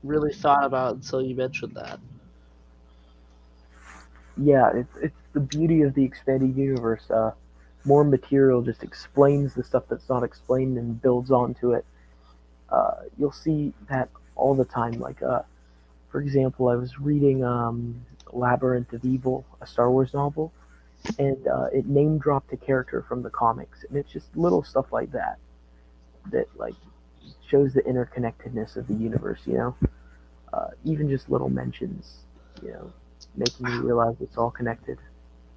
really thought about until you mentioned that. Yeah, it's the beauty of the expanded universe. More material just explains the stuff that's not explained and builds onto it. You'll see that all the time. Like, for example, I was reading Labyrinth of Evil, a Star Wars novel, and it name dropped a character from the comics, and it's just little stuff like that that like shows the interconnectedness of the universe. Even just little mentions, you know, making you realize it's all connected.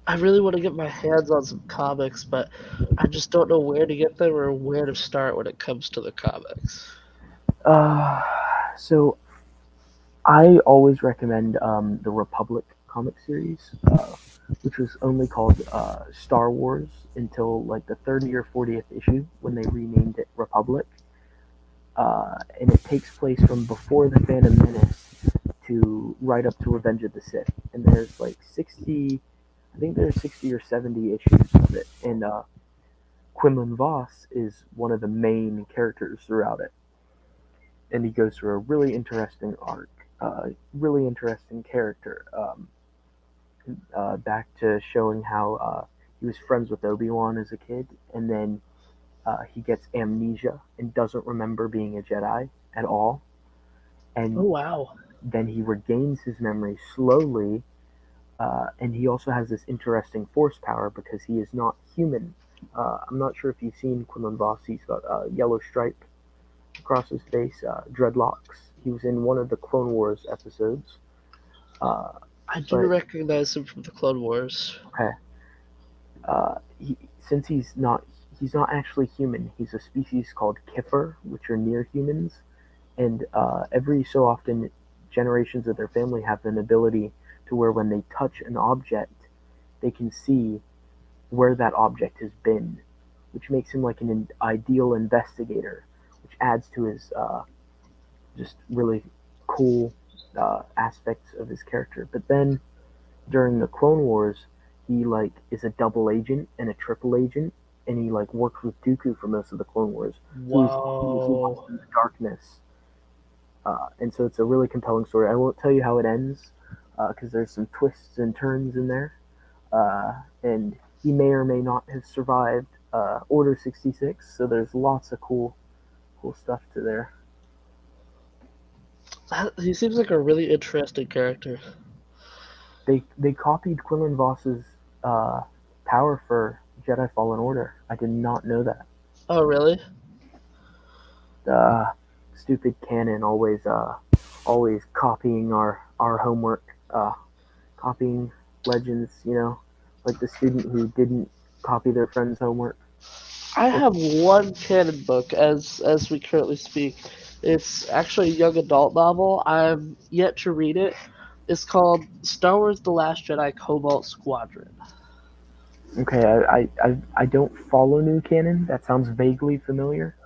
I really want to get my hands on some comics, but I just don't know where to get them or where to start when it comes to the comics. Uh, so I always recommend the Republic comic series, which was only called Star Wars until like the 30th or 40th issue when they renamed it Republic. And it takes place from before the Phantom Menace to right up to Revenge of the Sith. And there's like 60, I think there's 60 or 70 issues of it. And Quinlan Voss is one of the main characters throughout it. And he goes through a really interesting arc, really interesting character. Back to showing how he was friends with Obi-Wan as a kid, and then he gets amnesia and doesn't remember being a Jedi at all. Oh, And wow. then he regains his memory slowly, and he also has this interesting force power because he is not human. I'm not sure if you've seen Quinlan Voss. He's got a yellow stripe across his face, dreadlocks. He was in one of the Clone Wars episodes. Uh, I do but recognize him from the Clone Wars. okay, since he's not actually human. He's a species called Kiffer, which are near humans, and every so often, generations of their family have an ability to where when they touch an object, they can see where that object has been, which makes him like an ideal investigator, which adds to his just really cool aspects of his character. But then during the Clone Wars, he like is a double agent and a triple agent, and he like works with Dooku for most of the Clone Wars. So he's lost Whoa. in the darkness, and so it's a really compelling story. I won't tell you how it ends because there's some twists and turns in there, and he may or may not have survived Order 66. So there's lots of cool stuff to there. He seems like a really interesting character. They copied Quinlan Voss's uh, power for Jedi Fallen Order. I did not know that. Oh, really? Stupid canon always copying our homework, copying legends. Like the student who didn't copy their friend's homework. I have one canon book as we currently speak. It's actually a young adult novel. I've yet to read it. It's called Star Wars: The Last Jedi Cobalt Squadron. Okay, I don't follow new canon. That sounds vaguely familiar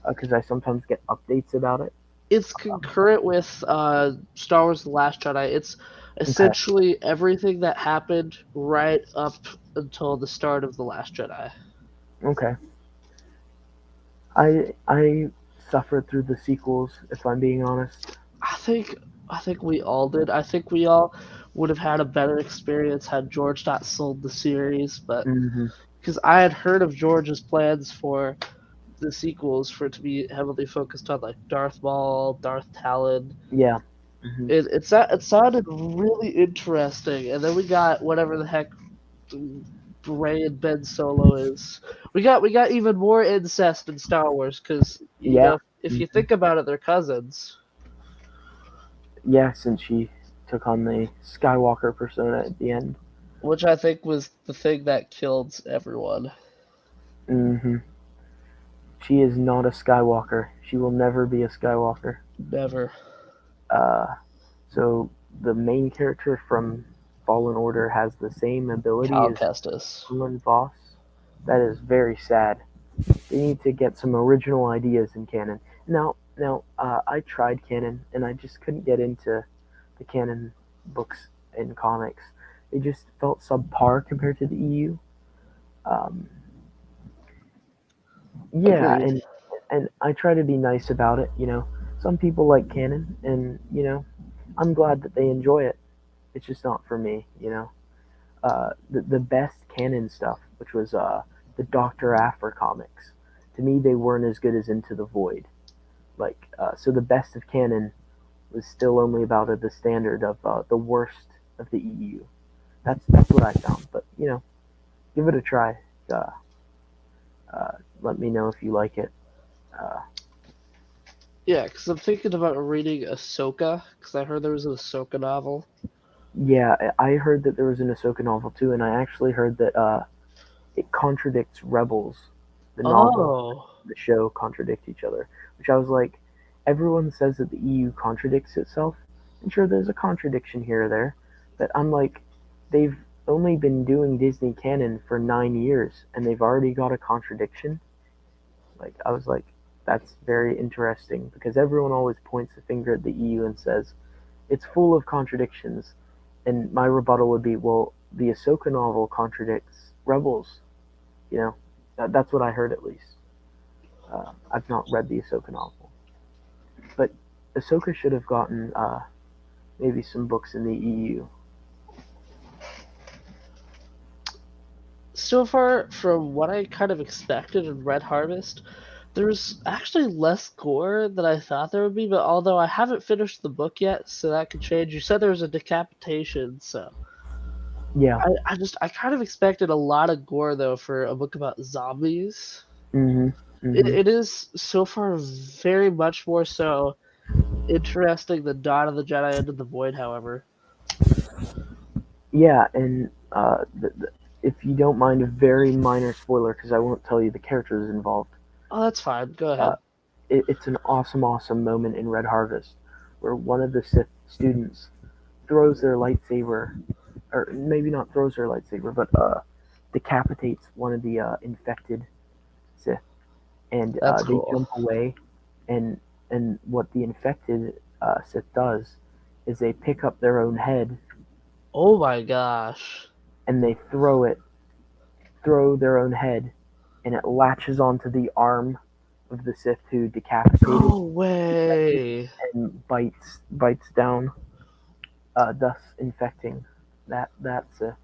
because I sometimes get updates about it. It's concurrent with Star Wars: The Last Jedi. It's Okay. Essentially, everything that happened right up until the start of The Last Jedi. Okay. I suffered through the sequels, if I'm being honest. I think I think we all did. I think we all would have had a better experience had George not sold the series, but Hmm. because I had heard of George's plans for the sequels for it to be heavily focused on like Darth Maul, Darth Talon. Yeah. Hmm. It sounded really interesting, and then we got whatever the heck Rey and Ben Solo is. We got even more incest in Star Wars because Yeah. if you Hmm. think about it, they're cousins, Yeah, since she took on the Skywalker persona at the end. which I think was the thing that killed everyone. Hmm. She is not a Skywalker. She will never be a Skywalker. Never. Uh, so the main character from Fallen Order has the same ability Cal as Kestis. Orlin Voss. That is very sad. They need to get some original ideas in canon. Now, I tried canon, and I just couldn't get into the canon books and comics. They just felt subpar compared to the EU. Um, yeah, Agreed. and I try to be nice about it. Some people like canon, and I'm glad that they enjoy it. It's just not for me. The best canon stuff, which was the Doctor Aphra comics. To me, they weren't as good as Into the Void. So the best of canon was still only about the standard of the worst of the EU. That's what I found. But give it a try. Uh, Let me know if you like it. Uh, Yeah, because I'm thinking about reading Ahsoka, because I heard there was an Ahsoka novel. yeah, I heard that there was an Ahsoka novel too, and I actually heard that it contradicts Rebels. The novel Oh, and the show contradict each other, which I was like, everyone says that the EU contradicts itself, and sure, there's a contradiction here or there, but I'm like, they've only been doing Disney canon for 9 years, and they've already got a contradiction. Like, I was like, that's very interesting because everyone always points the finger at the EU and says it's full of contradictions, and my rebuttal would be, well, the Ahsoka novel contradicts Rebels. You know, that's what I heard at least. I've not read the Ahsoka novel, but Ahsoka should have gotten maybe some books in the EU. so far from what I kind of expected in Red Harvest, there's actually less gore than I thought there would be, but although I haven't finished the book yet, so that could change. You said there was a decapitation, so Yeah. I kind of expected a lot of gore though for a book about zombies. Mhm. It, Mhm. it is so far very much more so interesting than Dawn of the Jedi Into the Void, however. Yeah, and if you don't mind a very minor spoiler, because I won't tell you the characters involved, Oh, that's fine. Go uh, ahead. it's an awesome, awesome moment in Red Harvest where one of the Sith students throws their lightsaber, or maybe not throws their lightsaber, but decapitates one of the infected Sith, and That's they cool. jump away, and what the infected Sith does is they pick up their own head Oh my gosh. and they throw their own head, and it latches onto the arm of the Sith who decapitated No the infected way. and bites down, thus infecting that Sith.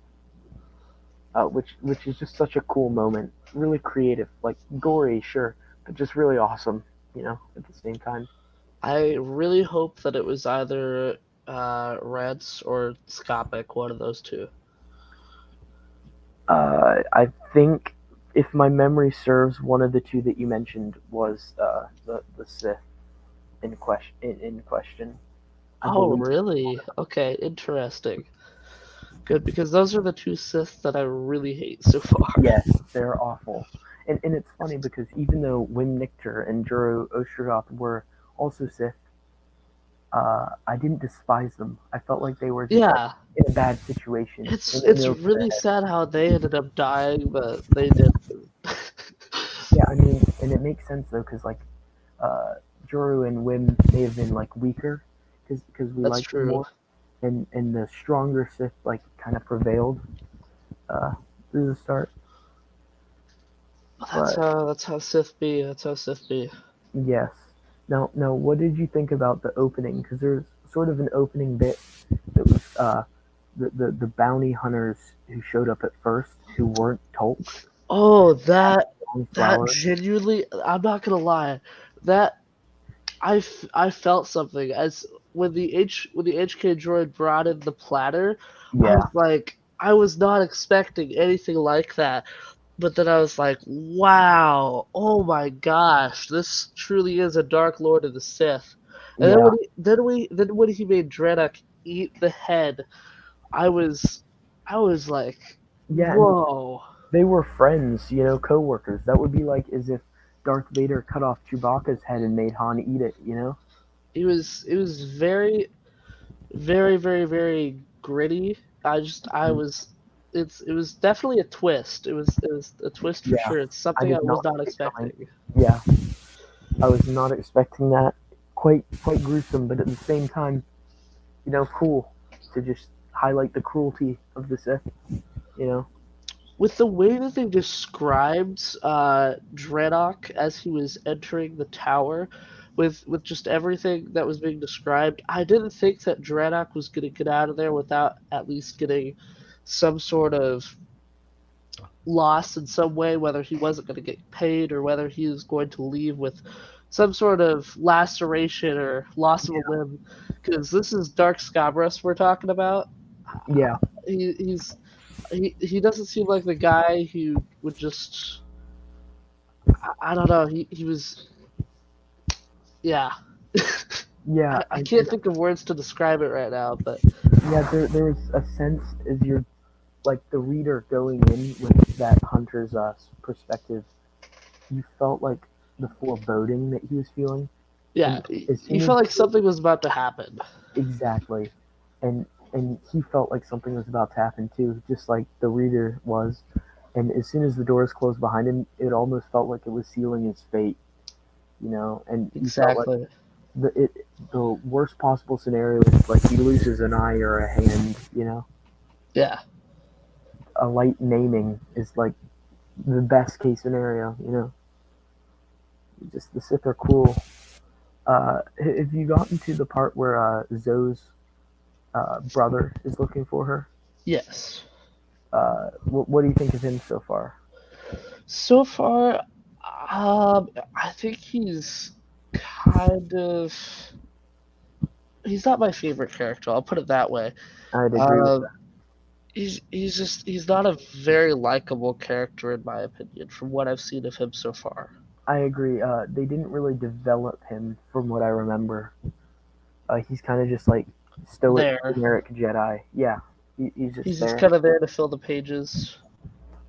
Which is just such a cool moment, really creative, like gory, sure, but just really awesome, at the same time. I really hope that it was either Rance or Scopic, one of those two. I think if my memory serves, one of the two that you mentioned was the Sith in question. I Oh, believe. really? Okay, interesting. Good, because those are the two Siths that I really hate so far. Yes, they're awful. And it's funny because even though Wim Nichter and Juro Ostrogoth were also Sith, I didn't despise them. I felt like they were just like Yeah, in a bad situation, in it's over their really head. sad how they ended up dying, but they did. Yeah, I mean, and it makes sense though, because like uh, Juro and Wim may have been like weaker, because we That's liked them true. more. and the stronger Sith like kind of prevailed through the start. But That's how Sith be. That's how Sith be. yes. Now, what did you think about the opening? Because there's sort of an opening bit that was the bounty hunters who showed up at first who weren't Tolk. Oh, Had that long that flower. genuinely. I'm not gonna lie. That I felt something as when the HK droid brought in the platter. Yeah, I was not expecting anything like that. But then I was like, wow, oh my gosh, this truly is a Dark Lord of the Sith. And yeah, then when he made Dreddock eat the head, I was I was like, yeah. And whoa. they were friends, co-workers. That would be like as if Darth Vader cut off Chewbacca's head and made Han eat it. It was very very very very gritty. I Mhm. was it was definitely a twist. It was a twist for Yeah, sure. It's I something I did was not not see it coming. expecting. Yeah, I was not expecting that. Quite gruesome, but at the same time, cool to just highlight the cruelty of the Sith. You know. With the way that they described Dreddock as he was entering the tower, with just everything that was being described, I didn't think that Dreddock was going to get out of there without at least getting some sort of loss in some way, whether he wasn't going to get paid or whether he was going to leave with some sort of laceration or loss of a limb. Because this is Dark Scabras we're talking about. Yeah, He's he doesn't seem like the guy who would just I don't know. He was yeah. yeah. I can't think of words to describe it right now, but Yeah. There was a sense as you're like the reader going in with that hunter's perspective, you felt like the foreboding that he was feeling, yeah, and as you soon as felt like something was about to happen. exactly, and he felt like something was about to happen too, just like the reader was. And as soon as the doors closed behind him, it almost felt like it was sealing his fate. And he felt like Exactly. the worst possible scenario is like he loses an eye or a hand. Yeah. A light naming is like the best case scenario. Just the Sith are cool. Have you gotten to the part where Zoe's brother is looking for her? Yes. What do you think of him so far? So far, I think kind of he's not my favorite character. I'll put it that way. I'd agree with Um, that. he's not a very likable character in my opinion from what I've seen of him so far. I agree. They didn't really develop him from what I remember. He's kind of just like stoic, There, generic Jedi. Yeah, he's just he's just there. kind of there to fill the pages.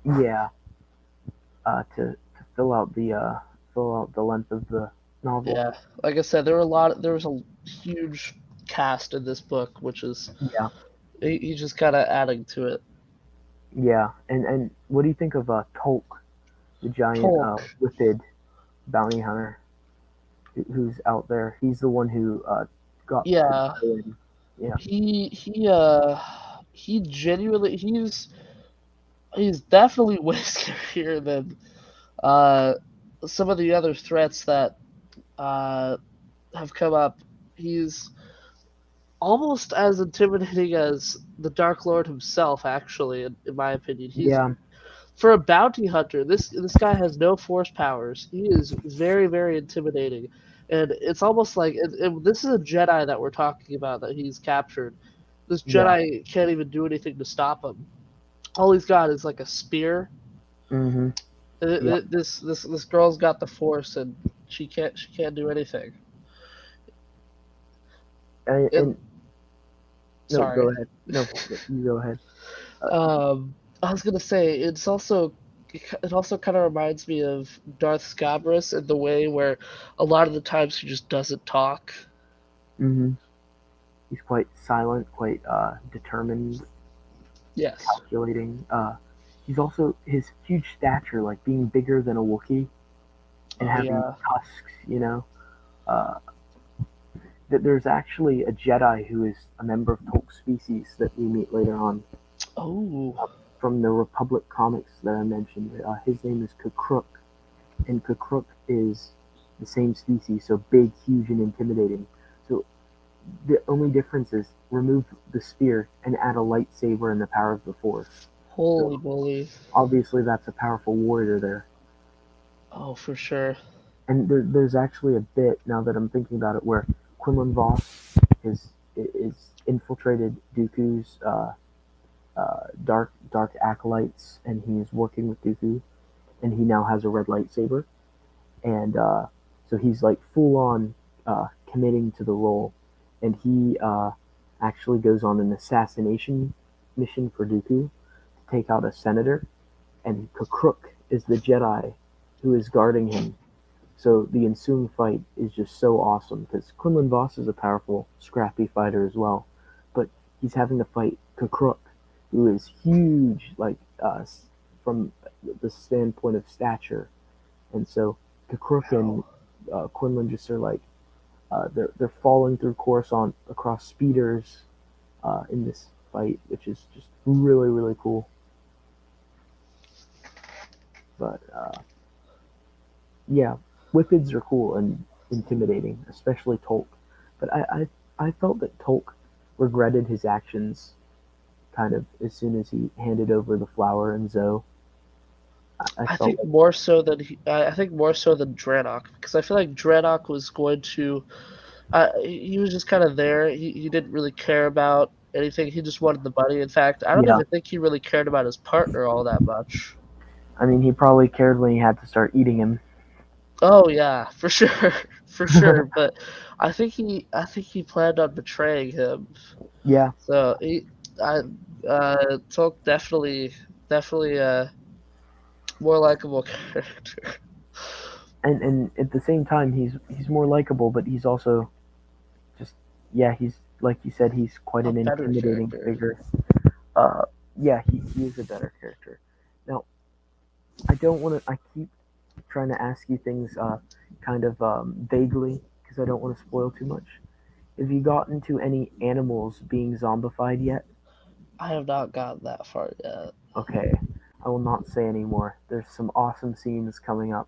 Yeah, to fill out the length of the novel. Yeah, like I said, there was a huge cast in this book, which is Yeah, he's just kind of adding to it. yeah. And what do you think of Tolk, the giant Tolk, whipped bounty hunter who's out there? He's the one who got to the yeah, island. Yeah, he genuinely he's definitely way scarier than uh some of the other threats that uh have come up. He's almost as intimidating as the Dark Lord himself, actually, in my opinion. He's yeah, for a bounty hunter, this guy has no force powers. He is very very intimidating, and it's almost like this is a Jedi that we're talking about that he's captured. This yeah. Jedi can't even do anything to stop him. All he's got is like a spear. Mm-hmm. Yeah. This girl's got the force, and she can't do anything. And And no, sorry, go ahead. No, you go ahead. Uh, I was gonna say it also kind of reminds me of Darth Scabras in the way where a lot of the times he just doesn't talk. mm-hmm. He's quite silent, quite determined, Yes. calculating. He's also his huge stature, like being bigger than a Wookiee and Oh having yeah. tusks. Uh, that there's actually a Jedi who is a member of Tolk's species that we meet later on Oh, from the Republic comics that I mentioned. His name is Kukruk, and Kukruk is the same species, so big, huge, and intimidating. So the only difference is remove the spear and add a lightsaber and the power of the Force. holy So moly. obviously that's a powerful warrior there. Oh, for sure. And there's actually a bit now that I'm thinking about it where Quinlan Voss is infiltrated Dooku's dark acolytes, and he's working with Dooku, and he now has a red lightsaber, and so he's like full on committing to the role, and he actually goes on an assassination mission for Dooku to take out a senator, and Kukruk is the Jedi who is guarding him. So the ensuing fight is just so awesome because Quinlan Voss is a powerful, scrappy fighter as well, but he's having to fight Kukruk, who is huge, like from the standpoint of stature, and so Kukruk and Wow. Quinlan just are like they're falling through Coruscant across speeders in this fight, which is just really cool. But yeah, Whippids are cool and intimidating, especially Tolk. But I felt that Tolk regretted his actions kind of as soon as he handed over the flower and Zoe. I I felt think like more so than I think more so than Draenok because I feel like Draenok was going to. He was just kind of there. He didn't really care about anything. He just wanted the money. In fact, I don't yeah. even think he really cared about his partner all that much. I mean, he probably cared when he had to start eating him. Oh yeah, for sure, for sure. But I think he planned on betraying him. Yeah, So I, Tulk definitely more likable character. and at the same time, he's more likable, but he's also just yeah, he's like you said, he's quite A an better intimidating character. figure. Yeah, he is a better character. Now, I don't want to. I keep trying to ask you things kind of vaguely because I don't want to spoil too much. Have you gotten to any animals being zombified yet? I have not gotten that far yet. Okay, I will not say anymore. There's some awesome scenes coming up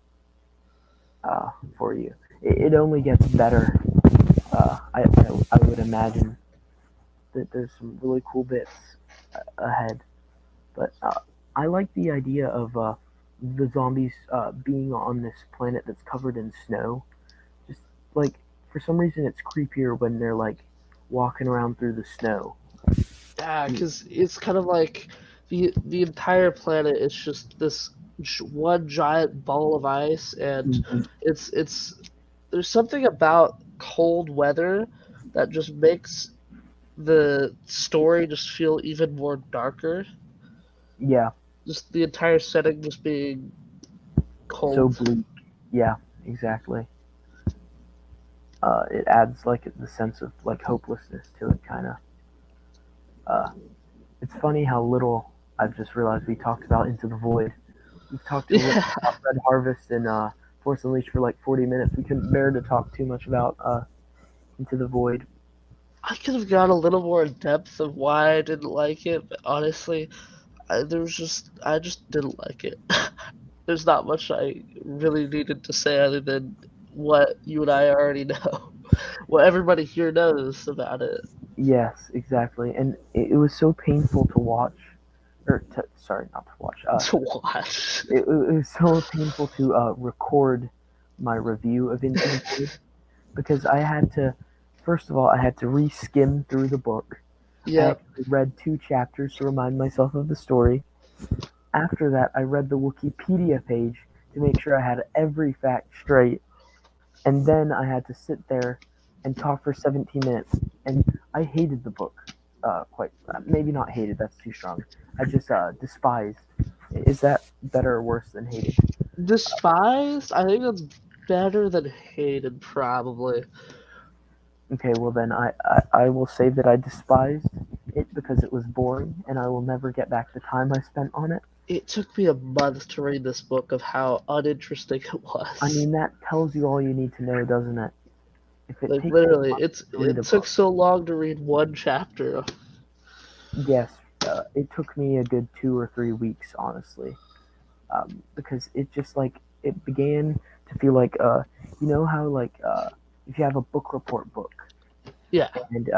for you. It only gets better. I would imagine that there's some really cool bits ahead. But I like the idea of the zombies being on this planet that's covered in snow. Just like for some reason, it's creepier when they're like walking around through the snow. Yeah, because it's kind of like the entire planet is just this one giant ball of ice, and Mm-hmm. it's there's something about cold weather that just makes the story just feel even more darker. Yeah, Just the entire setting just being so cold. bleak. Yeah, exactly. It adds like the sense of like hopelessness to it, kind of. Uh, it's funny how little I've just realized we talked about Into the Void. We've talked a little Yeah, about Red Harvest and Force Unleashed for like 40 minutes. We couldn't bear to talk too much about Into the Void. I could have gone a little more in depth of why I didn't like it, but honestly, I just didn't like it. There's not much I really needed to say other than what you and I already know. What everybody here knows about it. Yes, exactly. And it was so painful to watch. Sorry, not to watch. To watch. It was so painful to record my review of Into the Void because I had to, first of all, I had to re-skim through the book. I Yep. actually read 2 chapters to remind myself of the story. After that, I read the Wikipedia page to make sure I had every fact straight. And then I had to sit there and talk for 17 minutes. And I hated the book. Quite, maybe not hated, that's too strong. I just despised. Is that better or worse than hated? Despised? I think that's better than hated, probably. Okay, well then I will say that I despised it because it was boring and I will never get back the time I spent on it. It took me a month to read this book of how uninteresting it I was. mean, that tells you all you need to know, doesn't it? If it Like takes you a literally, month to read it a took book, so long to read one chapter. yes, it took me a good 2 or 3 weeks, honestly, because it just like it began to feel like you know how like if you have a book report book Yeah. and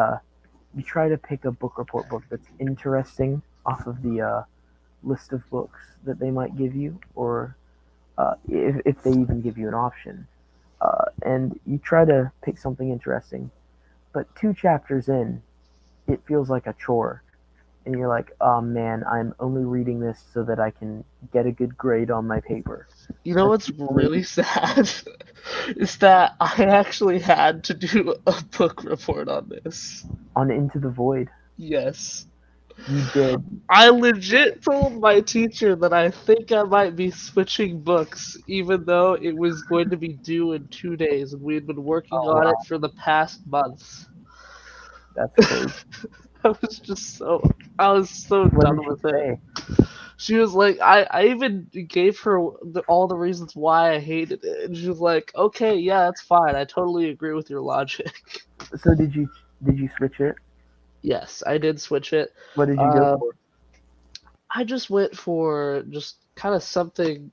you try to pick a book report book that's interesting off of the list of books that they might give you, or if they even give you an option, and you try to pick something interesting, but 2 chapters in, it feels like a chore. And you're like, oh man, I'm only reading this so that I can get a good grade on my paper. You know That's what's really really sad is that I actually had to do a book report on this. on Into the Void. Yes. You did. I legit told my teacher that I think I might be switching books, even though it was going to be due in 2 days, and we had been working Oh on it wow, for the past months. that's crazy. I was just so, I was so What did done she with it. say? She was like, I even gave her all the reasons why I hated it, and she was like, okay, yeah, that's fine. I totally agree with your logic. So did you switch it? Yes, I did switch it. What did you go Uh, for? I just went for just kind of something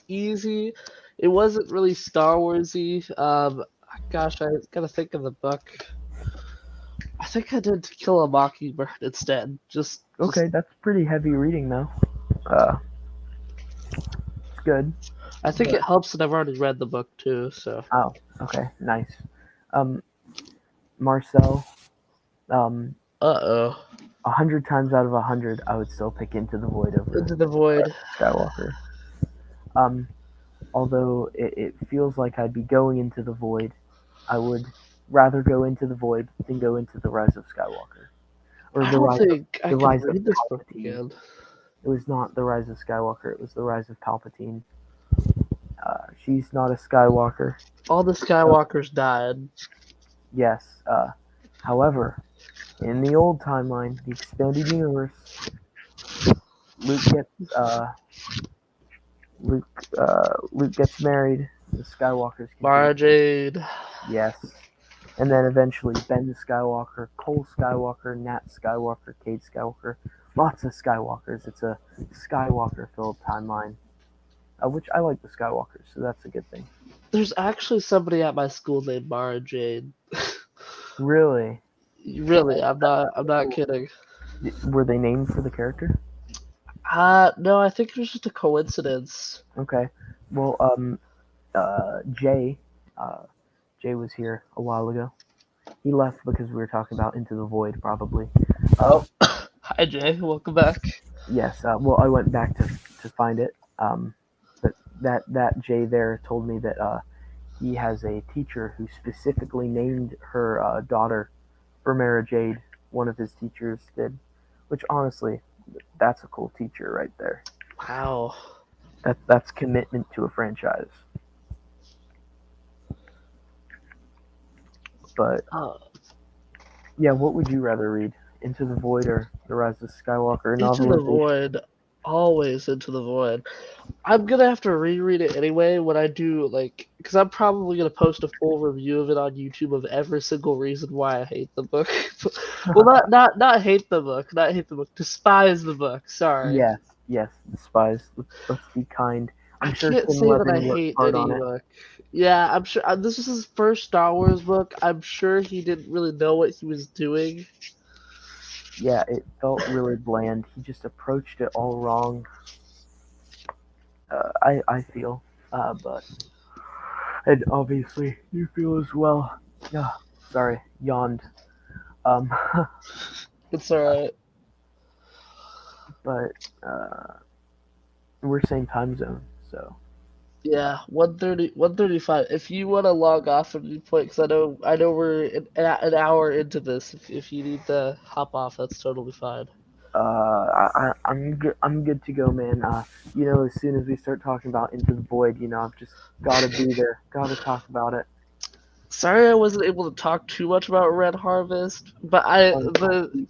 easy. It wasn't really Star Warsy. Gosh, I gotta think of the book. I think I did To Kill a Mockingbird instead. Just Okay, that's pretty heavy reading though. It's good. I think But it helps that I've already read the book too. So oh, okay, nice. Um, Marcel, um, uh-oh. 100 times out of 100, I would still pick Into the Void over Into the Void. Skywalker. Um, although it feels like I'd be going into the void, I would rather go into the void than go into the Rise of Skywalker or I don't think I the can Rise of read this book Palpatine. again. It was not the Rise of Skywalker; it was the Rise of Palpatine. She's not a Skywalker. All the Skywalkers died. Yes. However, in the old timeline, the expanded universe, Luke gets Luke gets married. The Skywalkers continue. Mara Jade. Yes. And then eventually Ben Skywalker, Cole Skywalker, Nat Skywalker, Cade Skywalker, lots of Skywalkers. It's a Skywalker-filled timeline, which I like the Skywalkers, so that's a good thing. There's actually somebody at my school named Mara Jade. Really? Really, I'm not kidding. Were they named for the character? No, I think it was just a coincidence. Okay. Well, Jay, uh, Jay was here a while ago. He left because we were talking about Into the Void, probably. Oh, hi Jay, welcome back. Yes. Well, I went back to find it. But that Jay there told me that he has a teacher who specifically named her daughter Mara Jade. One of his teachers did, which honestly, that's a cool teacher right there. Wow. That's commitment to a franchise. But yeah, what would you rather read? Into the Void or The Rise of Skywalker Into the novelization? Void. Always Into the Void. I'm gonna have to reread it anyway when I do, like, because I'm probably gonna post a full review of it on YouTube of every single reason why I hate the book. Well, not hate the book, not hate the book, despise the book. Sorry. Yes, yes, despise. Let's be kind. I I'm sure can't Tim say that I Levin worked hate hard any on it. book. Yeah, I'm sure this is his first Star Wars book. I'm sure he didn't really know what he was doing. Yeah, it felt really bland. He just approached it all wrong. I feel, but and obviously you feel as well. Yeah, sorry, yawned. Um, It's alright. but we're same time zone, so Yeah, 1:35. If you want to log off at any point, because I know we're an hour into this. If you need to hop off, that's totally fine. I'm good. I'm good to go, man. As soon as we start talking about Into the Void, I've just got to be there. Got to talk about it. Sorry I wasn't able to talk too much about Red Harvest, but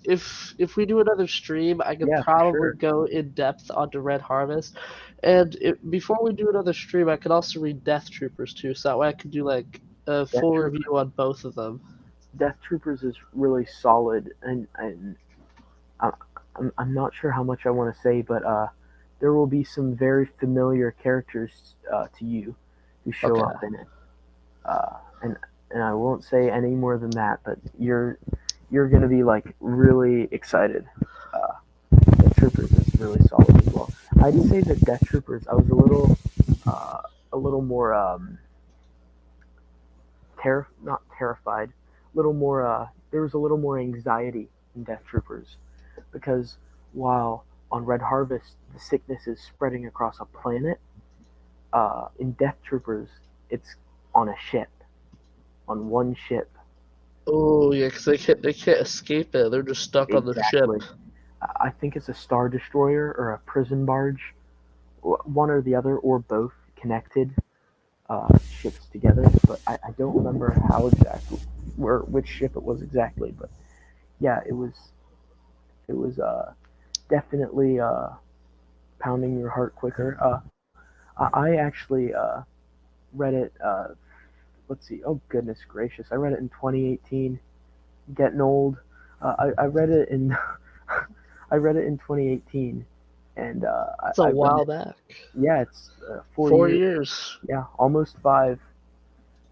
if we do another stream, I could Yeah, for probably sure. go in depth onto Red Harvest. And before we do another stream, I could also read Death Troopers too, so that way I could do like a Death full Troopers, review on both of them. Death Troopers is really solid, and I, I'm not sure how much I want to say, but there will be some very familiar characters to you who show Okay. up in it, and I won't say any more than that, but you're gonna be like really excited. Uh, Death Troopers is really solid as well. I'd say that Death Troopers, I was a little more not terrified, little more. There was a little more anxiety in Death Troopers because while on Red Harvest the sickness is spreading across a planet, in Death Troopers it's on a ship, on one ship. Oh yeah, because they can't escape it. They're just stuck on the ship. Exactly. I think it's a star destroyer or a prison barge, one or the other, or both connected ships together. But I don't remember how exactly, which ship it was exactly. But yeah, it was definitely pounding your heart quicker. I actually read it. Let's see. Oh goodness gracious! I read it in 2018. Getting old. I read it in I read it in 2018, and It's a I read while it. back. Yeah, it's 4 years. 4 years. Yeah, almost five.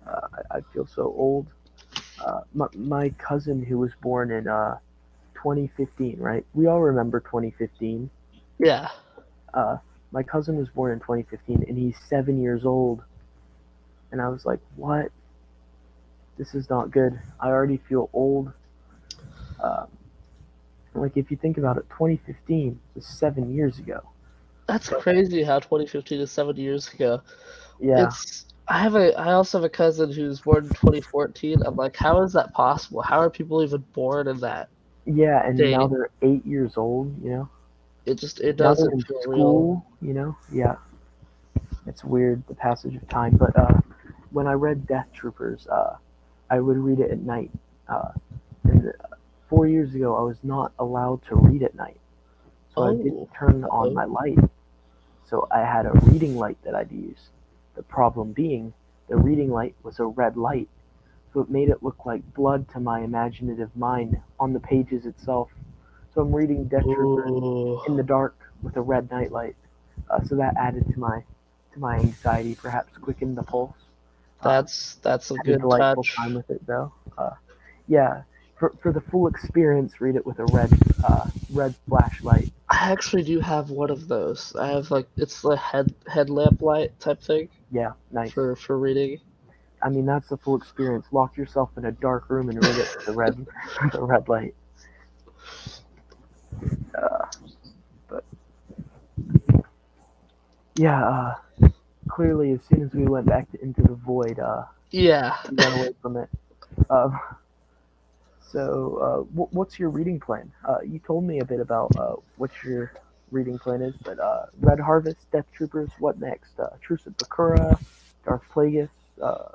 I feel so old. My cousin who was born in 2015, right? We all remember 2015. Yeah. Uh, my cousin was born in 2015, and he's 7 years old. And I was like, what? This is not good. I already feel old. Uh, like if you think about it, 2015 was 7 years ago. That's But crazy how 2015 is 7 years ago. yeah, I also have a cousin who's born in 2014. I'm like, how is that possible? How are people even born in that yeah, and now date? they're 8 years old. It Now they're doesn't in feel real. school. Yeah, it's weird the passage of time. But when I read Death Troopers, I would read it at night. And 4 years ago, I was not allowed to read at night, so I didn't Oh. turn on Uh-oh. my light. So I had a reading light that I'd use. The problem being, the reading light was a red light, so it made it look like blood to my imaginative mind on the pages itself. So I'm reading Death Troopers Ooh. in the dark with a red nightlight. So that added to my anxiety, perhaps quickened the pulse. Uh, That's a had a good delightful time touch. with it though. Yeah, for the full experience, read it with a red flashlight. I actually do have one of those. I have like it's the headlamp light type thing Yeah, nice. for reading. I mean, that's the full experience. Lock yourself in a dark room and read it with the red the red light. Uh, but yeah, clearly, as soon as we went back into the void, Yeah. we got away from it. Um, what's your reading plan? You told me a bit about what your reading plan is, but Red Harvest, Death Troopers, what next? Truce at Bakura, Darth Plagueis,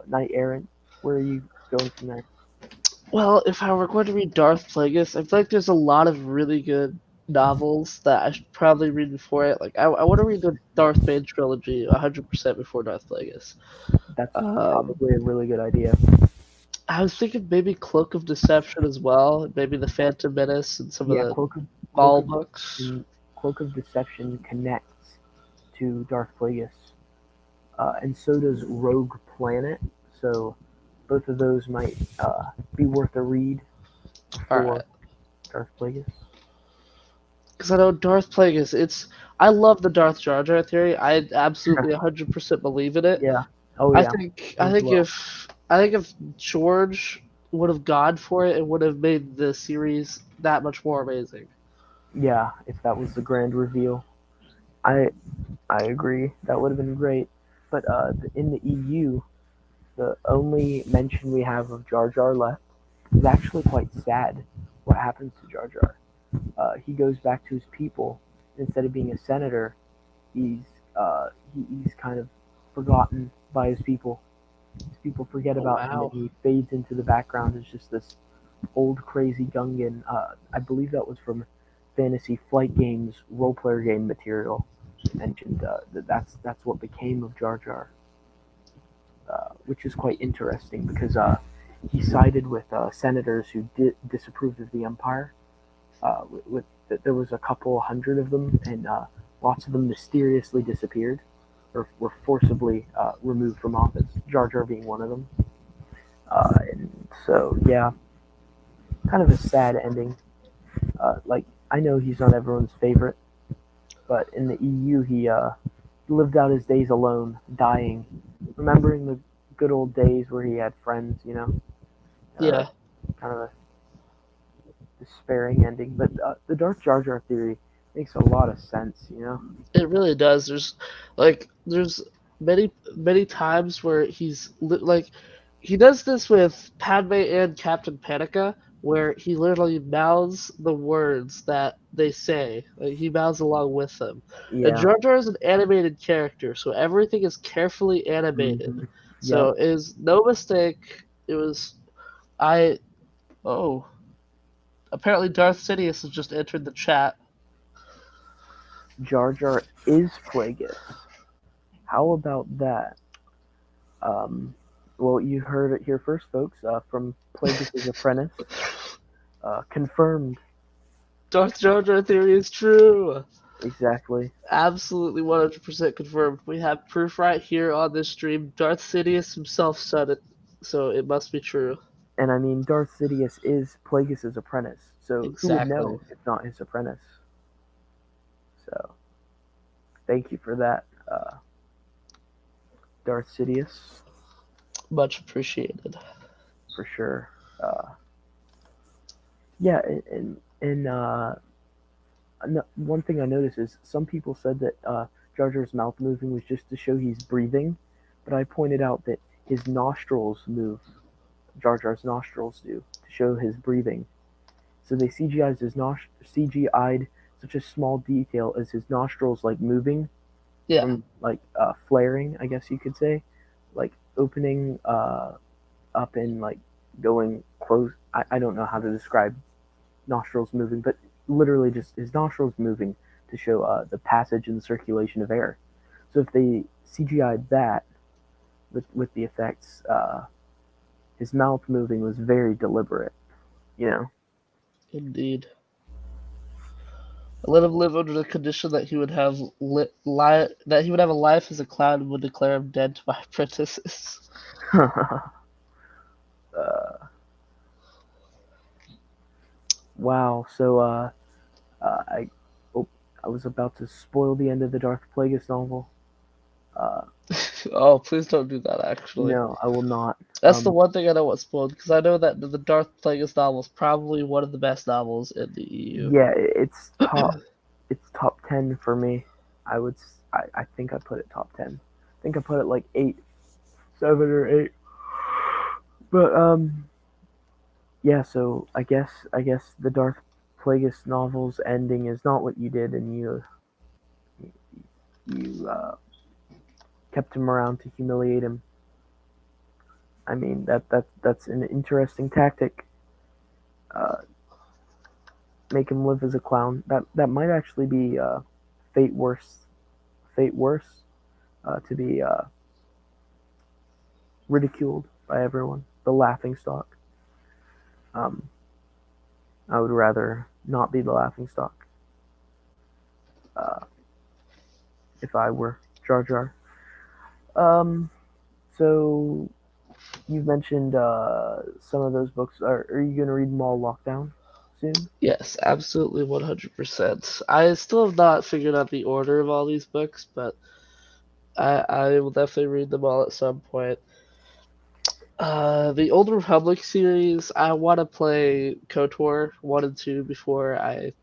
Knight Errant. Where are you going from there? Well, if I were going to read Darth Plagueis, I feel like there's a lot of really good novels that I should probably read before it. Like, I want to read the Darth Bane trilogy 100% before Darth Plagueis. That's Um, probably a really good idea. I was thinking maybe Cloak of Deception as well, maybe the Phantom Menace and some of Yeah, the Cloak Maul of books. Deception, Cloak of Deception connects to Darth Plagueis, and so does Rogue Planet. So both of those might be worth a read All right, before Darth Plagueis. because I know Darth Plagueis. I love the Darth Jar Jar theory. I absolutely 100% believe in it. Yeah. Oh I yeah. think Me I as think well. if George would have gone for it, it would have made the series that much more amazing. Yeah. If that was the grand reveal, I I agree. That would have been great. But in the EU, the only mention we have of Jar Jar left is actually quite sad. What happens to Jar Jar? He goes back to his people. Instead of being a senator, he's he's kind of forgotten by his people. His people forget Oh about him, and wow. he fades into the background as just this old crazy Gungan. I believe that was from Fantasy Flight Games role player game material. Mentioned that's what became of Jar Jar. which is quite interesting because he sided with senators who disapproved of the Empire. There was a couple hundred of them, and lots of them mysteriously disappeared or were forcibly removed from office. Jar Jar being one of them. And so, yeah, kind of a sad ending. Like, I know he's not everyone's favorite, but in the EU, he lived out his days alone, dying, remembering the good old days where he had friends, you know? Yeah, Kind of a despairing ending. But the Darth Jar Jar theory makes a lot of sense, you know? it really does. There's many times where like he does this with Padme and Captain Panica, where he literally mouths the words that they say. Like, he mouths along with them. And Yeah. Jar Jar is an animated character, so everything is carefully animated. Mm-hmm. So Yep. it is no mistake. It was I. Oh, apparently Darth Sidious has just entered the chat. Jar Jar is Plagueis. How about that? Um, well, you heard it here first, folks, from Plagueis' apprentice. Confirmed. Darth Jar Jar theory is true. Exactly. Absolutely 100% confirmed. We have proof right here on this stream. Darth Sidious himself said it, so it must be true. And I mean, Darth Sidious is Plagueis' apprentice, so who would Exactly. know if not his apprentice? So, thank you for that, Darth Sidious, Much appreciated. for sure. Yeah, and one thing I noticed is some people said that Jar Jar's mouth moving was just to show he's breathing, but I pointed out that his nostrils move. Jar Jar's nostrils do to show his breathing. So they CGI'd such a small detail as his nostrils like moving Yeah, from like flaring, I guess you could say, like opening up and like going close. I don't know how to describe nostrils moving, but literally just his nostrils moving to show the passage and circulation of air. So if they CGI'd that with the effects, his mouth moving was very deliberate. You know. indeed. I let him live under the condition that he would have that he would have a life as a clown and would declare him dead to my apprentices. uh, wow. So I oh, I was about to spoil the end of the Darth Plagueis novel. Uh, Oh, please don't do that. Actually, no, I will not. that's the one thing I don't want spoiled because I know that the Darth Plagueis novel is probably one of the best novels in the EU. Yeah, it's top 10 for me. I think I put it top 10. I think I put it like 8, 7 or 8. But yeah, so I guess the Darth Plagueis novel's ending is not what you did, and you kept him around to humiliate him. I mean that's an interesting tactic. Uh, make him live as a clown. That might actually be fate worse. Fate worse to be ridiculed by everyone. The laughing stock. Um, I would rather not be the laughing stock uh, if I were Jar Jar. Um, so you've mentioned some of those books. Are you going to read them all locked down soon? Yes, absolutely 100%. I still have not figured out the order of all these books, but I will definitely read them all at some point. The Old Republic series, I want to play KOTOR 1 and 2 before I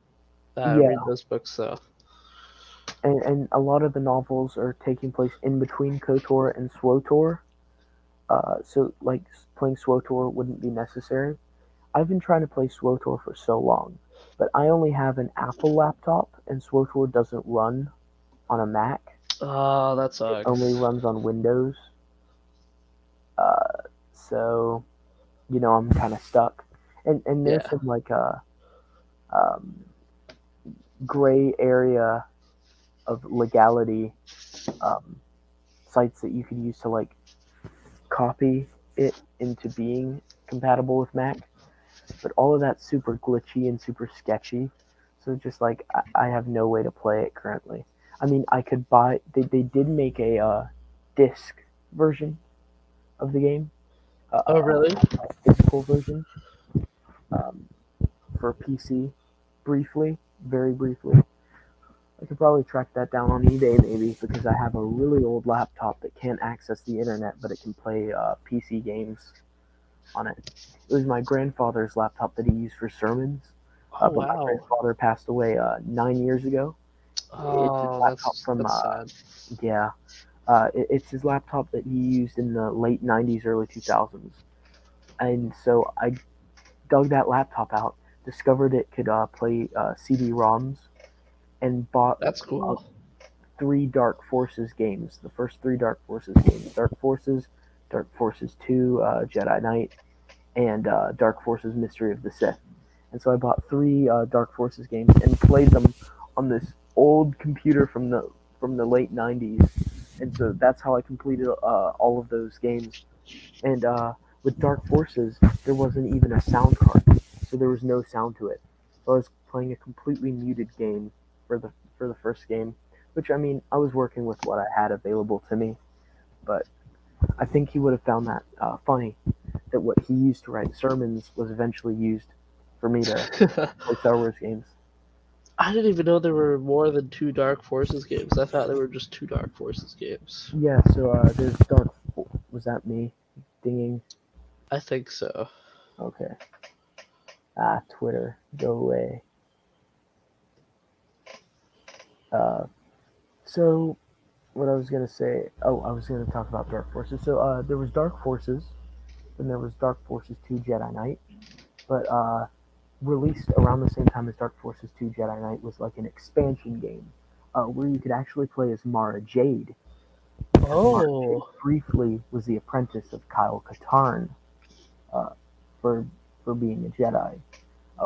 Yeah, read those books, so. and a lot of the novels are taking place in between KOTOR and SWOTOR. So like playing SWOTOR wouldn't be necessary. I've been trying to play SWOTOR for so long, but I only have an Apple laptop, and SWOTOR doesn't run on a Mac. Oh, that It only sucks. runs on Windows. So I'm kind of stuck. And there's Yeah. some like um, gray area of legality um, sites that you could use to like copy it into being compatible with Mac, but all of that's super glitchy and super sketchy. So just like I have no way to play it currently. I mean, I could buy. They did make a disc version of the game, Oh, really? a physical version um, for PC, briefly, very briefly. I could probably track that down on eBay maybe because I have a really old laptop that can't access the internet, but it can play PC games on it. It was my grandfather's laptop that he used for sermons, Oh, but my wow. grandfather passed away 9 years ago. It's his Oh, laptop from that's sad. yeah, it's his laptop that he used in the late '90s, early 2000s, and so I dug that laptop out, discovered it could play CD-ROMs, and bought That's uh, cool. three Dark Forces games. The first three Dark Forces games: Dark Forces 2, Jedi Knight, and Dark Forces Mystery of the Sith. And so I bought three Dark Forces games and played them on this old computer from the late '90s. And so that's how I completed all of those games. And with Dark Forces, there wasn't even a sound card, so there was no sound to it. So I was playing a completely muted game for the first game, which I mean I was working with what I had available to me, but I think he would have found that funny that what he used to write sermons was eventually used for me to play Star Wars games. I didn't even know there were more than two Dark Forces games. I thought there were just two Dark Forces games. Yeah, so there's Dark. Was that me dinging? I think so. Okay. Twitter, go away. Uh, so what I was gonna say? Oh, I was gonna talk about Dark Forces. So there was Dark Forces, then there was Dark Forces 2 Jedi Knight, but released around the same time as Dark Forces 2 Jedi Knight was like an expansion game where you could actually play as Mara Jade. And Mara Jade Oh, briefly was the apprentice of Kyle Katarn uh, for being a Jedi,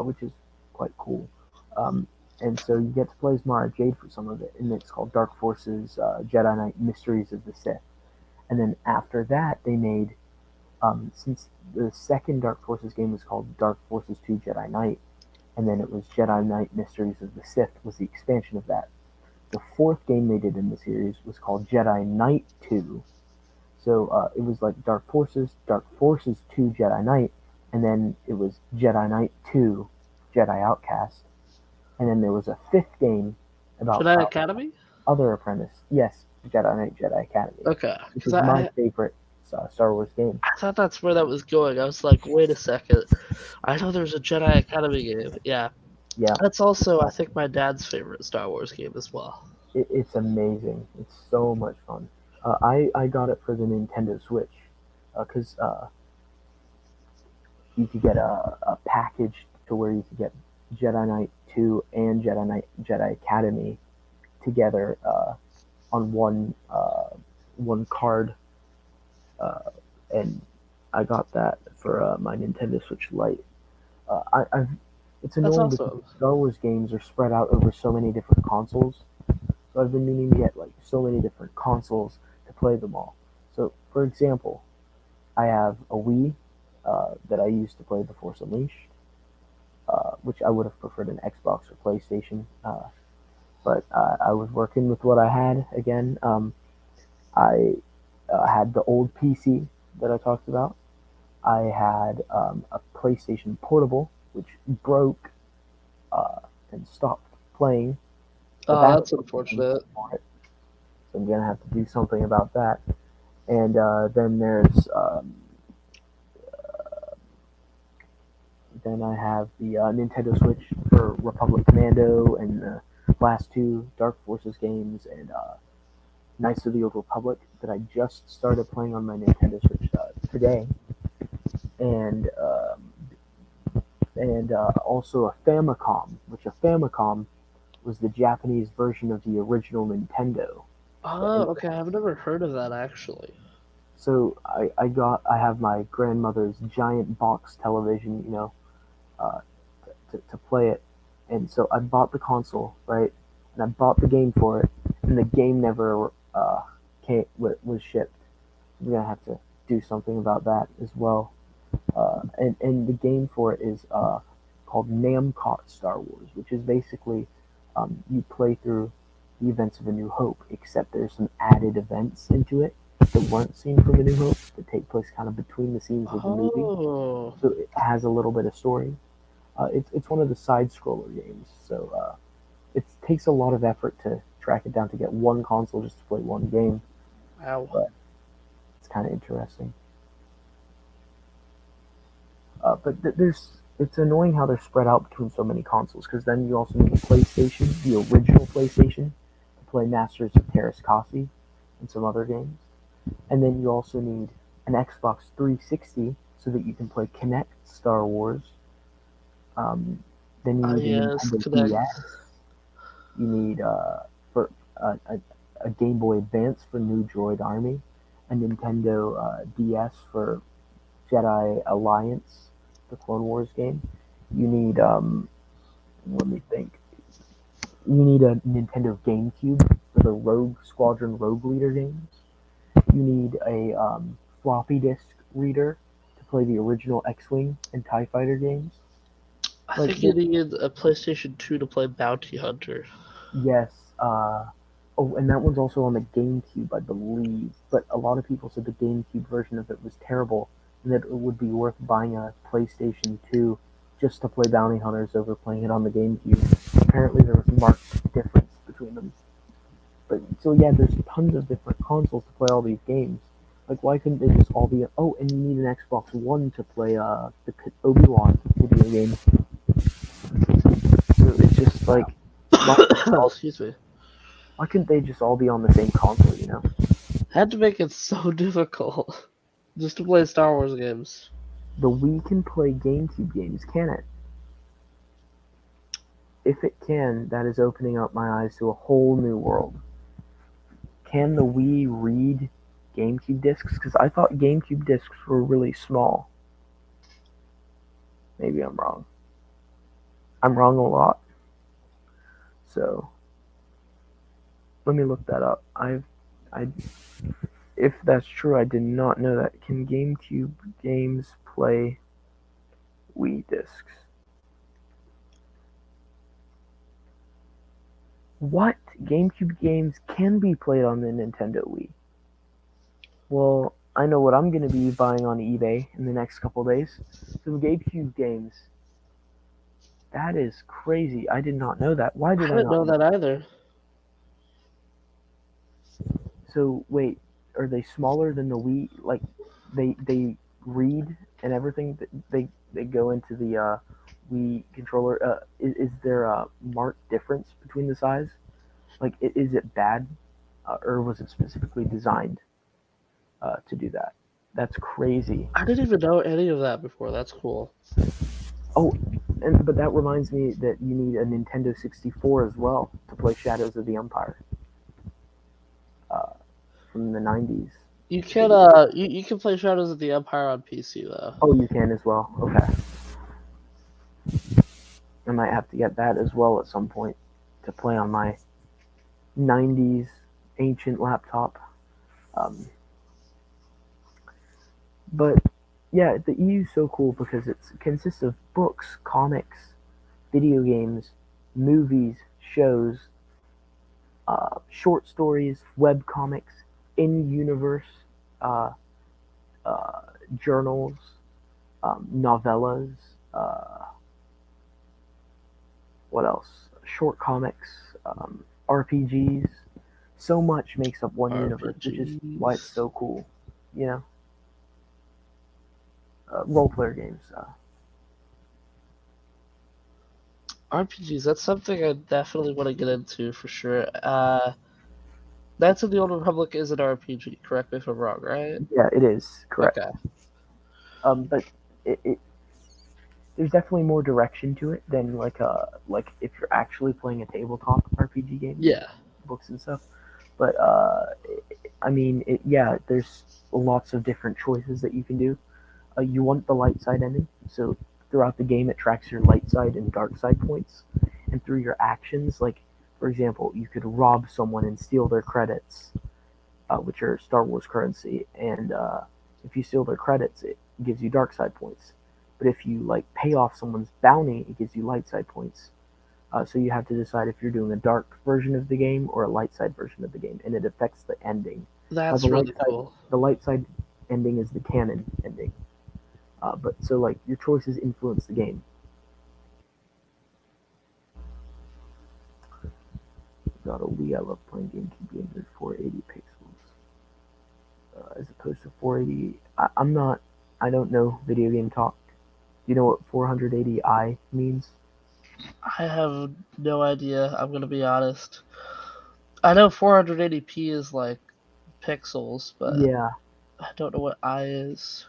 which is quite cool. Um, and so you get to play as Mara Jade for some of it, and it's called Dark Forces Jedi Knight Mysteries of the Sith. And then after that, they made since the second Dark Forces game was called Dark Forces 2 Jedi Knight, and then it was Jedi Knight Mysteries of the Sith was the expansion of that. The fourth game they did in the series was called Jedi Knight 2. So it was like Dark Forces 2 Jedi Knight, and then it was Jedi Knight 2 Jedi Outcast. And then there was a fifth game about Jedi Academy? other apprentice. Yes, Jedi Knight Jedi Academy, Okay, which because is my favorite Star Wars game. I thought that's where that was going. I was like, wait a second. I know there's a Jedi Academy game. Yeah, Yeah, that's also I think my dad's favorite Star Wars game as well. it's amazing. It's so much fun. I got it for the Nintendo Switch because you could get a package to where you could get Jedi Knight 2 and Jedi Knight Jedi Academy together on one card, and I got that for my Nintendo Switch Lite. I've It's That's annoying because awesome. Star Wars games are spread out over so many different consoles. So I've been meaning to get like so many different consoles to play them all. So for example, I have a Wii that I use to play The Force Unleashed, which I would have preferred an Xbox or PlayStation. But I was working with what I had again. I had the old PC that I talked about. I had a PlayStation Portable, which broke uh, and stopped playing. The Oh, backup that's unfortunate. for it, so I'm gonna have to do something about that. And then I have the Nintendo Switch for Republic Commando and the last two Dark Forces games and Knights of the Old Republic that I just started playing on my Nintendo Switch today, and also a Famicom, which a Famicom was the Japanese version of the original Nintendo. Oh, okay. I've never heard of that actually. So I have my grandmother's giant box television, uh, to play it, and so I bought the console, right, and I bought the game for it, and the game never was shipped. I'm gonna have to do something about that as well. And the game for it is called Namcot Star Wars, which is basically you play through the events of A New Hope, except there's some added events into it that weren't seen from A New Hope that take place kind of between the scenes of the movie. Oh, So it has a little bit of story. It's one of the side scroller games, so it takes a lot of effort to track it down to get one console just to play one game, wow. but it's kind of interesting. But it's annoying how they're spread out between so many consoles because then you also need a PlayStation, the original PlayStation, to play Masters of Terras Kasi and some other games, and then you also need an Xbox 360 so that you can play Kinect Star Wars. Then you Ah, need a yes, Nintendo Connect. DS. You need for a Game Boy Advance for New Droid Army, a Nintendo DS for Jedi Alliance, the Clone Wars game. You need let me think. You need a Nintendo GameCube for the Rogue Squadron Rogue Leader games. You need a floppy disk reader to play the original X-Wing and Tie Fighter games. I Like think you need a PlayStation 2 to play Bounty Hunter. yes, oh, and that one's also on the GameCube, I believe. But a lot of people said the GameCube version of it was terrible, and that it would be worth buying a PlayStation 2 just to play Bounty Hunters over playing it on the GameCube. Apparently, there was a marked difference between them. But so yeah, there's tons of different consoles to play all these games. Like, why couldn't they just all be? Oh, and you need an Xbox One to play the Obi-Wan video game. So it's just like, why Excuse me. why couldn't they just all be on the same console? You know? Had to make it so difficult just to play Star Wars games. The Wii can play GameCube games, can it? If it can, that is opening up my eyes to a whole new world. Can the Wii read GameCube discs? Because I thought GameCube discs were really small. Maybe I'm wrong. I'm wrong a lot. So let me look that up. I, if that's true, I did not know that. Can GameCube games play Wii discs? What? GameCube games can be played on the Nintendo Wii. Well, I know what I'm going to be buying on eBay in the next couple days. Some GameCube games. That is crazy. I did not know that. Why I did I didn't not know know that that? either. So wait, are they smaller than the Wii? Like they read and everything. They go into the Wii controller. Is there a marked difference between the size? Like, is it bad, or was it specifically designed to do that? That's crazy. I didn't even know any of that before. That's cool. Oh, and but that reminds me that you need a Nintendo 64 as well to play Shadows of the Empire uh, from the 90s. You That can you, you can play Shadows of the Empire on PC though. oh, you can as well. Okay, I might have to get that as well at some point to play on my 90s ancient laptop. Um, but yeah, the EU is so cool because it consists of books, comics, video games, movies, shows, short stories, web comics, in-universe uh, uh, journals, novellas. Uh, what else? Short comics, RPGs. So much makes up one universe, which is why it's RPGs. so cool. You know, role player games. RPGs, that's something I definitely want to get into for sure. Knights of the Old Republic is an RPG, correct me if I'm wrong, right? Yeah, it is correct. Okay. But it there's definitely more direction to it than like if you're actually playing a tabletop RPG game with Yeah. books and stuff. But I mean, yeah, there's lots of different choices that you can do. You want the light side ending, so throughout the game it tracks your light side and dark side points, and through your actions, like for example, you could rob someone and steal their credits, which are Star Wars currency, and If you steal their credits, it gives you dark side points. But if you like pay off someone's bounty, it gives you light side points. So you have to decide if you're doing a dark version of the game or a light side version of the game, and it affects the ending. That's really cool. The light side ending is the canon ending. But so like your choices influence the game. Got a Wii. I love playing GameCube games at 480 pixels as opposed to 480. I'm not. I don't know video game talk. Do you know what 480i means? I have no idea. I'm gonna be honest. I know 480p is like pixels, but Yeah. I don't know what I is.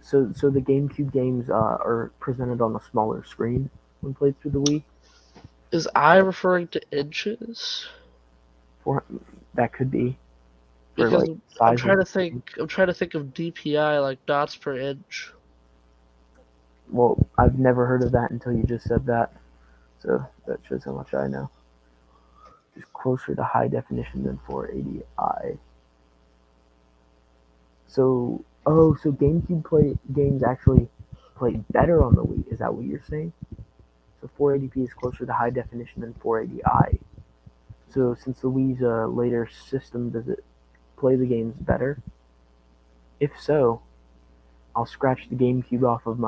So the GameCube games are presented on a smaller screen when played through the Wii. Is I referring to inches? For that could be for Because like I'm size trying of. to think. I'm trying to think of DPI like dots per inch. Well, I've never heard of that until you just said that. So that shows how much I know. Just closer to high definition than 480i. So so GameCube play games actually play better on the Wii. Is that what you're saying? So 480p is closer to high definition than 480i. So since the Wii's a later system, does it play the games better? If so, I'll scratch the GameCube off of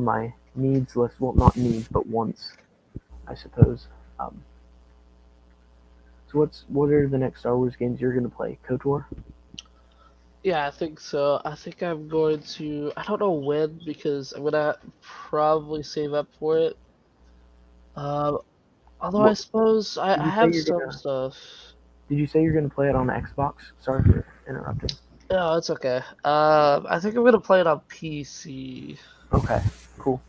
my needs list. Well, not needs, but wants, I suppose. So what are the next Star Wars games you're gonna play? KOTOR? Yeah, I think so. I think I'm going to. I don't know when because I'm gonna probably save up for it. Um, although I What suppose did I you say have you're some gonna? stuff. Did you say you're gonna play it on Xbox? Sorry for interrupting. No, it's okay. I think I'm gonna play it on PC. Okay, cool.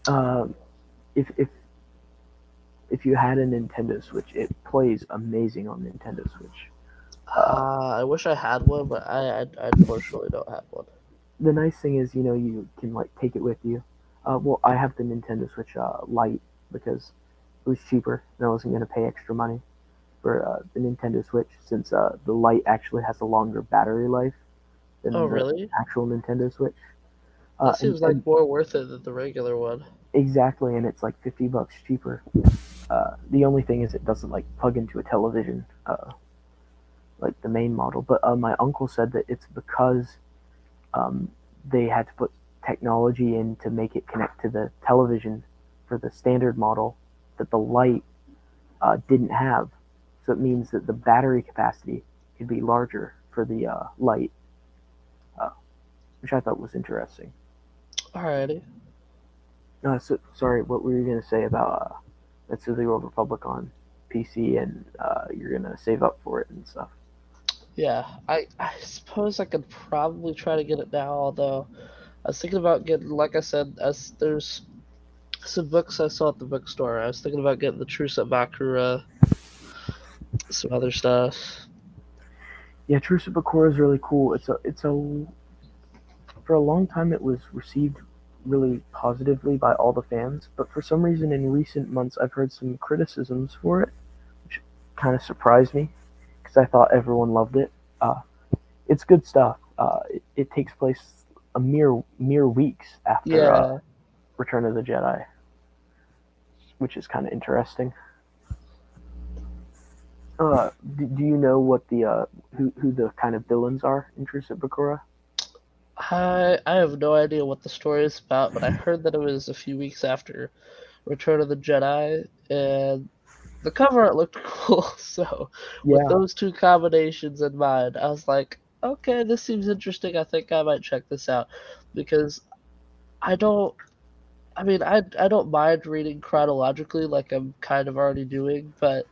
Um, if if you had a Nintendo Switch, it plays amazing on Nintendo Switch. I wish I had one, but I unfortunately don't have one. The nice thing is, you can like take it with you. Well, I have the Nintendo Switch Lite because it was cheaper and I wasn't going to pay extra money for the Nintendo Switch since the Lite actually has a longer battery life Oh, than the really? actual Nintendo Switch. That And, seems like more worth it than the regular one. exactly, and it's like $50 cheaper. The only thing is it doesn't like plug into a television like the main model. But my uncle said that it's because um, they had to put technology in to make it connect to the television for the standard model that the Lite didn't have. So it means that the battery capacity could be larger for the Lite, uh, which I thought was interesting. Alrighty. Sorry, what were you going to say about Knights of the Old Republic on PC and you're going to save up for it and stuff? Yeah, I suppose I could probably try to get it now, although I was thinking about getting, like I said, as there's some books I saw at the bookstore. I was thinking about getting the Truce at Bakura, some other stuff. Yeah, Truce of Bakura is really cool. For a long time it was received really positively by all the fans, but for some reason in recent months I've heard some criticisms for it, which kind of surprised me because I thought everyone loved it. It's good stuff. It takes place a mere weeks after Yeah, Return of the Jedi, which is kind of interesting. Do you know what the who the kind of villains are in Truce at Bakura? I have no idea what the story is about, but I heard that it was a few weeks after Return of the Jedi, and the cover art looked cool. So, with Yeah, those two combinations in mind, I was like, okay, this seems interesting. I think I might check this out because I don't. I mean, I don't mind reading chronologically like I'm kind of already doing, but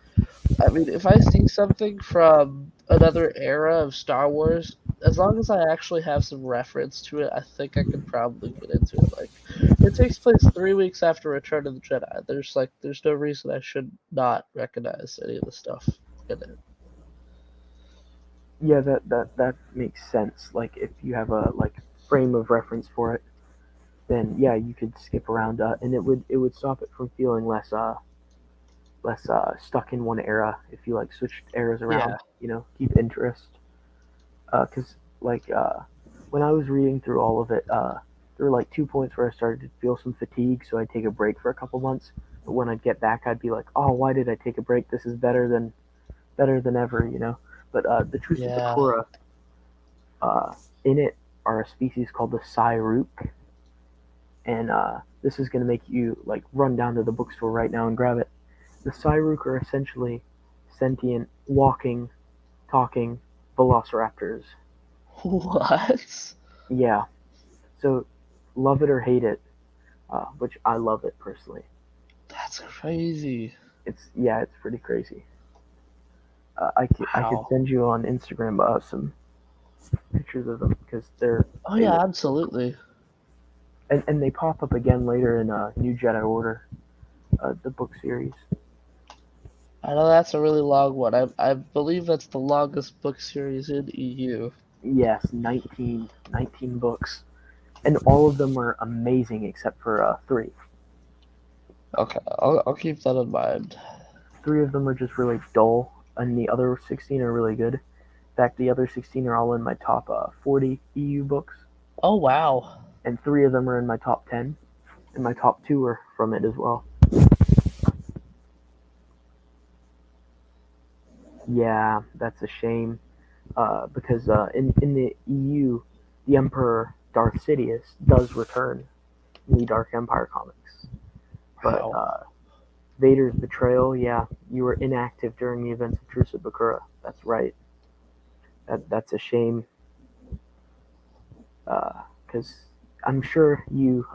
I mean, if I see something from another era of Star Wars, as long as I actually have some reference to it, I think I could probably get into it. Like, it takes place 3 weeks after Return of the Jedi. There's no reason I should not recognize any of the stuff in it. yeah, that makes sense. Like if you have a like frame of reference for it, then yeah, you could skip around, and it would stop it from feeling less stuck in one era if you like switched eras Yeah. around. Keep interest. Because when I was reading through all of it, there were like 2 points where I started to feel some fatigue, so I'd take a break for a couple months. But when I'd get back, I'd be like, "Oh, why did I take a break? This is better than ever." But the Truce Yeah. Bakura, uh, in it are a species called the Cyrook, and this is gonna make you like run down to the bookstore right now and grab it. The Cyrook are essentially sentient, walking, talking velociraptors. What? Yeah, so love it or hate it, which I love it personally. That's crazy. It's pretty crazy. I could Wow. send you on Instagram some pictures of them because Oh they yeah, look so cool. absolutely. And they pop up again later in New Jedi Order, the book series. I know that's a really long one. I believe that's the longest book series in EU. Yes, 19 books, and all of them are amazing except for three. Okay, I'll keep that in mind. Three of them are just really dull, and the other 16 are really good. In fact, the other 16 are all in my top 40 EU books, Oh wow. and three of them are in my top 10, and my top two are from it as well. Yeah, that's a shame. Because in the EU, the Emperor Darth Sidious does return in the Dark Empire comics, but Wow. Vader's betrayal. Yeah, you were inactive during the events of Truce at Bakura. That's right. That's a shame. Because I'm sure you,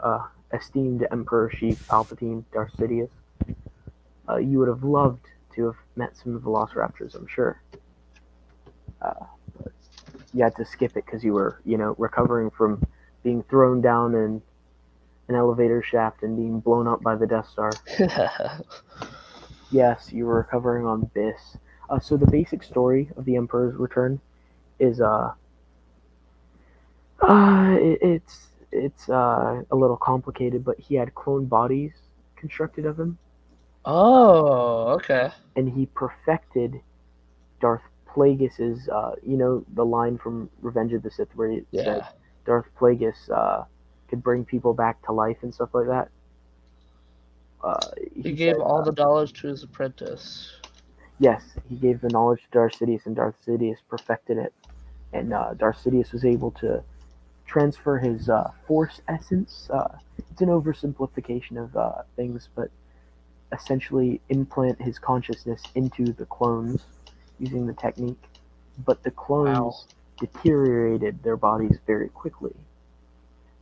esteemed Emperor Sheev Palpatine, Darth Sidious, you would have loved to have met some Velociraptors. I'm sure. Uh, you had to skip it because you were, recovering from being thrown down in an elevator shaft and being blown up by the Death Star. Yes, you were recovering on Biss. So the basic story of the Emperor's return is it's a little complicated, but he had clone bodies constructed of him, Oh, okay. and he perfected Darth Plagueis's. The line from Revenge of the Sith where he said Yeah. Darth Plagueis could bring people back to life and stuff like that. He He gave said, all the knowledge to his apprentice. yes, he gave the knowledge to Darth Sidious, and Darth Sidious perfected it. And Darth Sidious was able to transfer his Force essence. It's an oversimplification of things, but essentially implant his consciousness into the clones using the technique. But the Wow. clones deteriorated their bodies very quickly,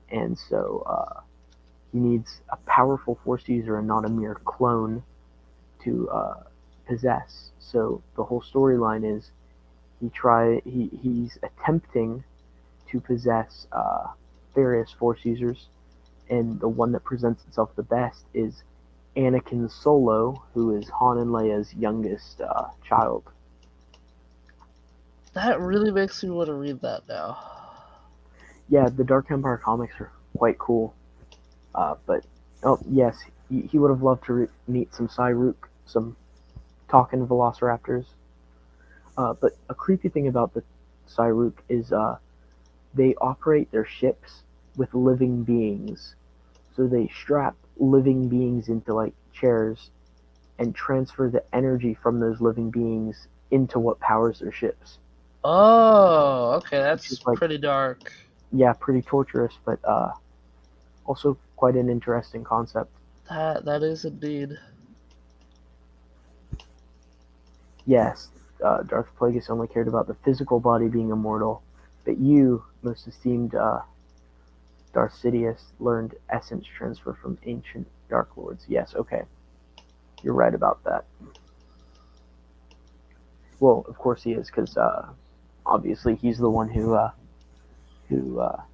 and so he needs a powerful Force user and not a mere clone to possess. So the whole storyline is he's attempting to possess various Force users, and the one that presents itself the best is Anakin Solo, who is Han and Leia's youngest child. That really makes me want to read that now. Yeah, the Dark Empire comics are quite cool. But oh yes, he would have loved to meet some Cyrook, some talking Velociraptors. But a creepy thing about the Cyrook is they operate their ships with living beings. So they strap living beings into like chairs and transfer the energy from those living beings into what powers their ships. Oh, okay, Which that's is like, pretty dark. yeah, pretty torturous, but also quite an interesting concept. That is indeed. Yes, Darth Plagueis only cared about the physical body being immortal, but you, most esteemed Darth Sidious, learned essence transfer from ancient Dark Lords. Yes, okay, you're right about that. Well, of course he is, because obviously he's the one who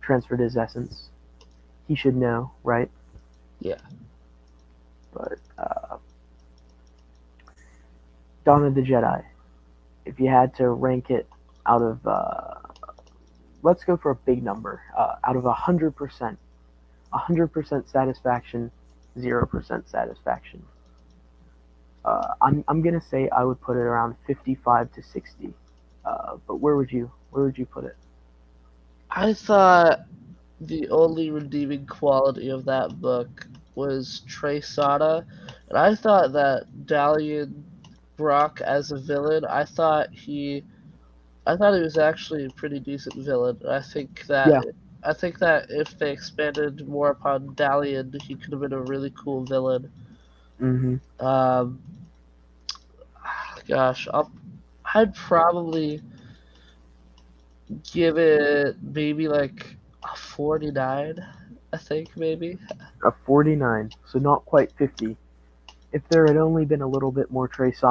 transferred his essence. He should know, right? Yeah. But Dawn of the Jedi. If you had to rank it out of, let's go for a big number. Out of 100% satisfaction, 0% satisfaction. I'm gonna say I would put it around 55 to 60. But where would you put it? I thought the only redeeming quality of that book was Trey Sada, and I thought that Dalian Brock as a villain, I thought he was actually a pretty decent villain. Yeah. I think that if they expanded more upon Dalian, he could have been a really cool villain. Mm-hmm. Um, gosh, I'd probably give it maybe like a 49. I think maybe A 49. So not quite 50. If there had only been a little bit more Trace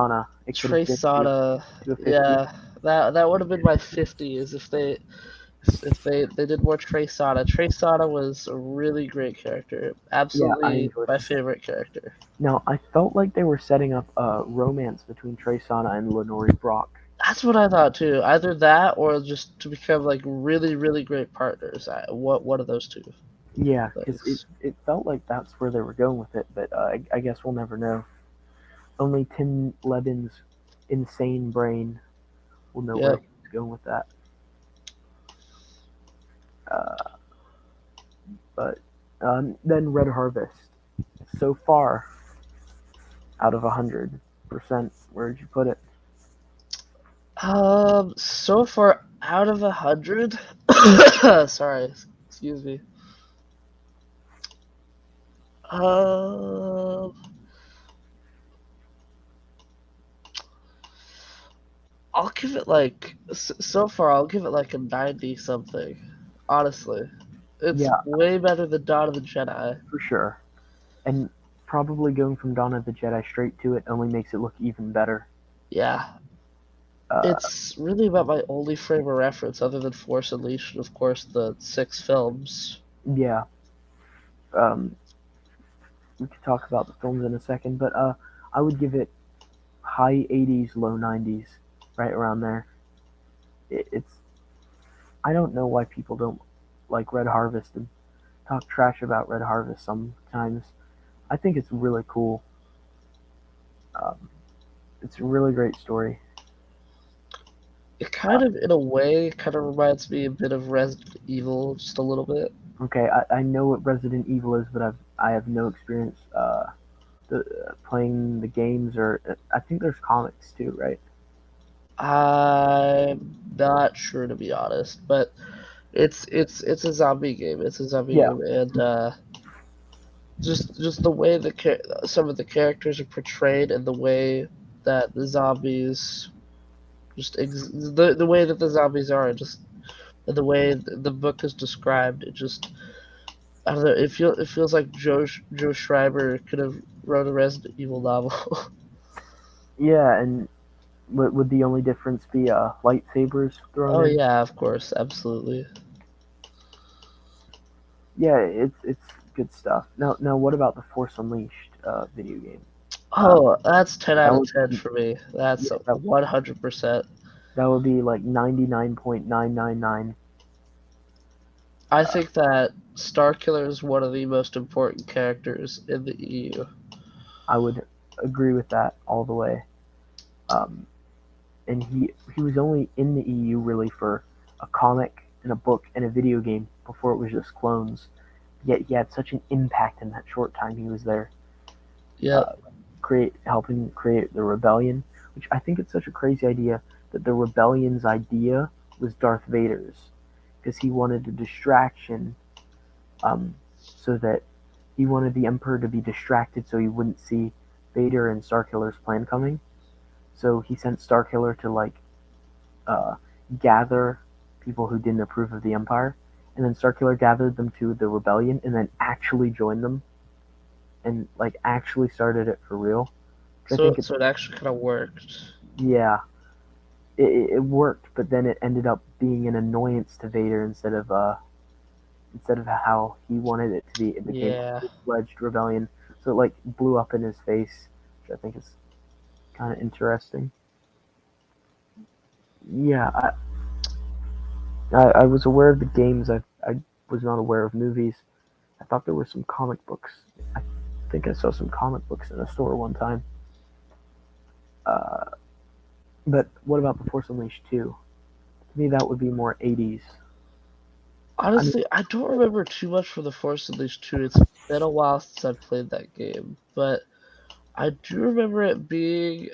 it could have Trace dipped you Sada. to a 50. Yeah, that would have been my 50. Is if they did more Trace Sada. Trace Sada was a really great character. Yeah, I Absolutely enjoyed my him. favorite character. Now, I felt like they were setting up a romance between Trace and Lenore Brock. That's what I thought too. Either that or just to become like really really great partners. What one of those two Yeah, because it, things. it felt like that's where they were going with it, but I guess we'll never know. Only Tim Lebbin's insane brain will know where Yep. he's going with that. Uh, but then Red Harvest. So far, out of 100%, where'd you put it? So far out of 100. Sorry, excuse me. Um, I'll give it like so far. I'll give it like a 90 something. Honestly, it's Yeah, way better than Dawn of the Jedi. for sure. And probably going from Dawn of the Jedi straight to it only makes it look even better. Yeah, Uh, it's really about my only frame of reference other than Force Unleashed, and of course the 6 films. yeah, um, we could talk about the films in a second, but I would give it high 80s, low 90s, right around there. It's I don't know why people don't like Red Harvest and talk trash about Red Harvest sometimes. I think it's really cool. Um, it's a really great story. It kind of, in a way, kind of reminds me a bit of Resident Evil, just a little bit. Okay, I know what Resident Evil is, but I have no experience playing the games or I think there's comics too, right? I'm not sure to be honest, but it's a zombie game. It's a zombie Yeah, game, and just the way some of the characters are portrayed, and the way that the zombies the way that the zombies are, just and the way the book is described, it just I don't know. It feels like Joe Schreiber could have wrote a Resident Evil novel. yeah, and would the only difference be lightsabers thrown Oh in? yeah, of course, absolutely. Yeah, it's good stuff. Now, what about the Force Unleashed video game? Uh, Oh, that's 10 that out of would 10 be for me. That's yeah, that, 100%. that would be like 99.999. I think that Starkiller is one of the most important characters in the EU. I would agree with that all the way. Um, and he was only in the EU really for a comic and a book and a video game before it was just clones. Yet he had such an impact in that short time he was there, Yep. helping create the rebellion, which I think it's such a crazy idea that the rebellion's idea was Darth Vader's, because he wanted a distraction, so that he wanted the Emperor to be distracted so he wouldn't see Vader and Starkiller's plan coming. So he sent Starkiller to uh, gather people who didn't approve of the Empire, and then Starkiller gathered them to the rebellion, and then actually joined them, and like actually started it for real. I So think it's so it actually kind of worked. yeah, it worked, but then it ended up being an annoyance to Vader instead of how he wanted it to be. It became a Yeah. full-fledged rebellion, so it like blew up in his face, which I think is kind of interesting. Yeah, I was aware of the games. I was not aware of movies. I thought there were some comic books. I think I saw some comic books in a store one time. But what about The Force Unleashed 2? To me, that would be more 80s. I mean, Honestly, I don't remember too much from The Force Unleashed 2. It's been a while since I played that game, but I do remember it being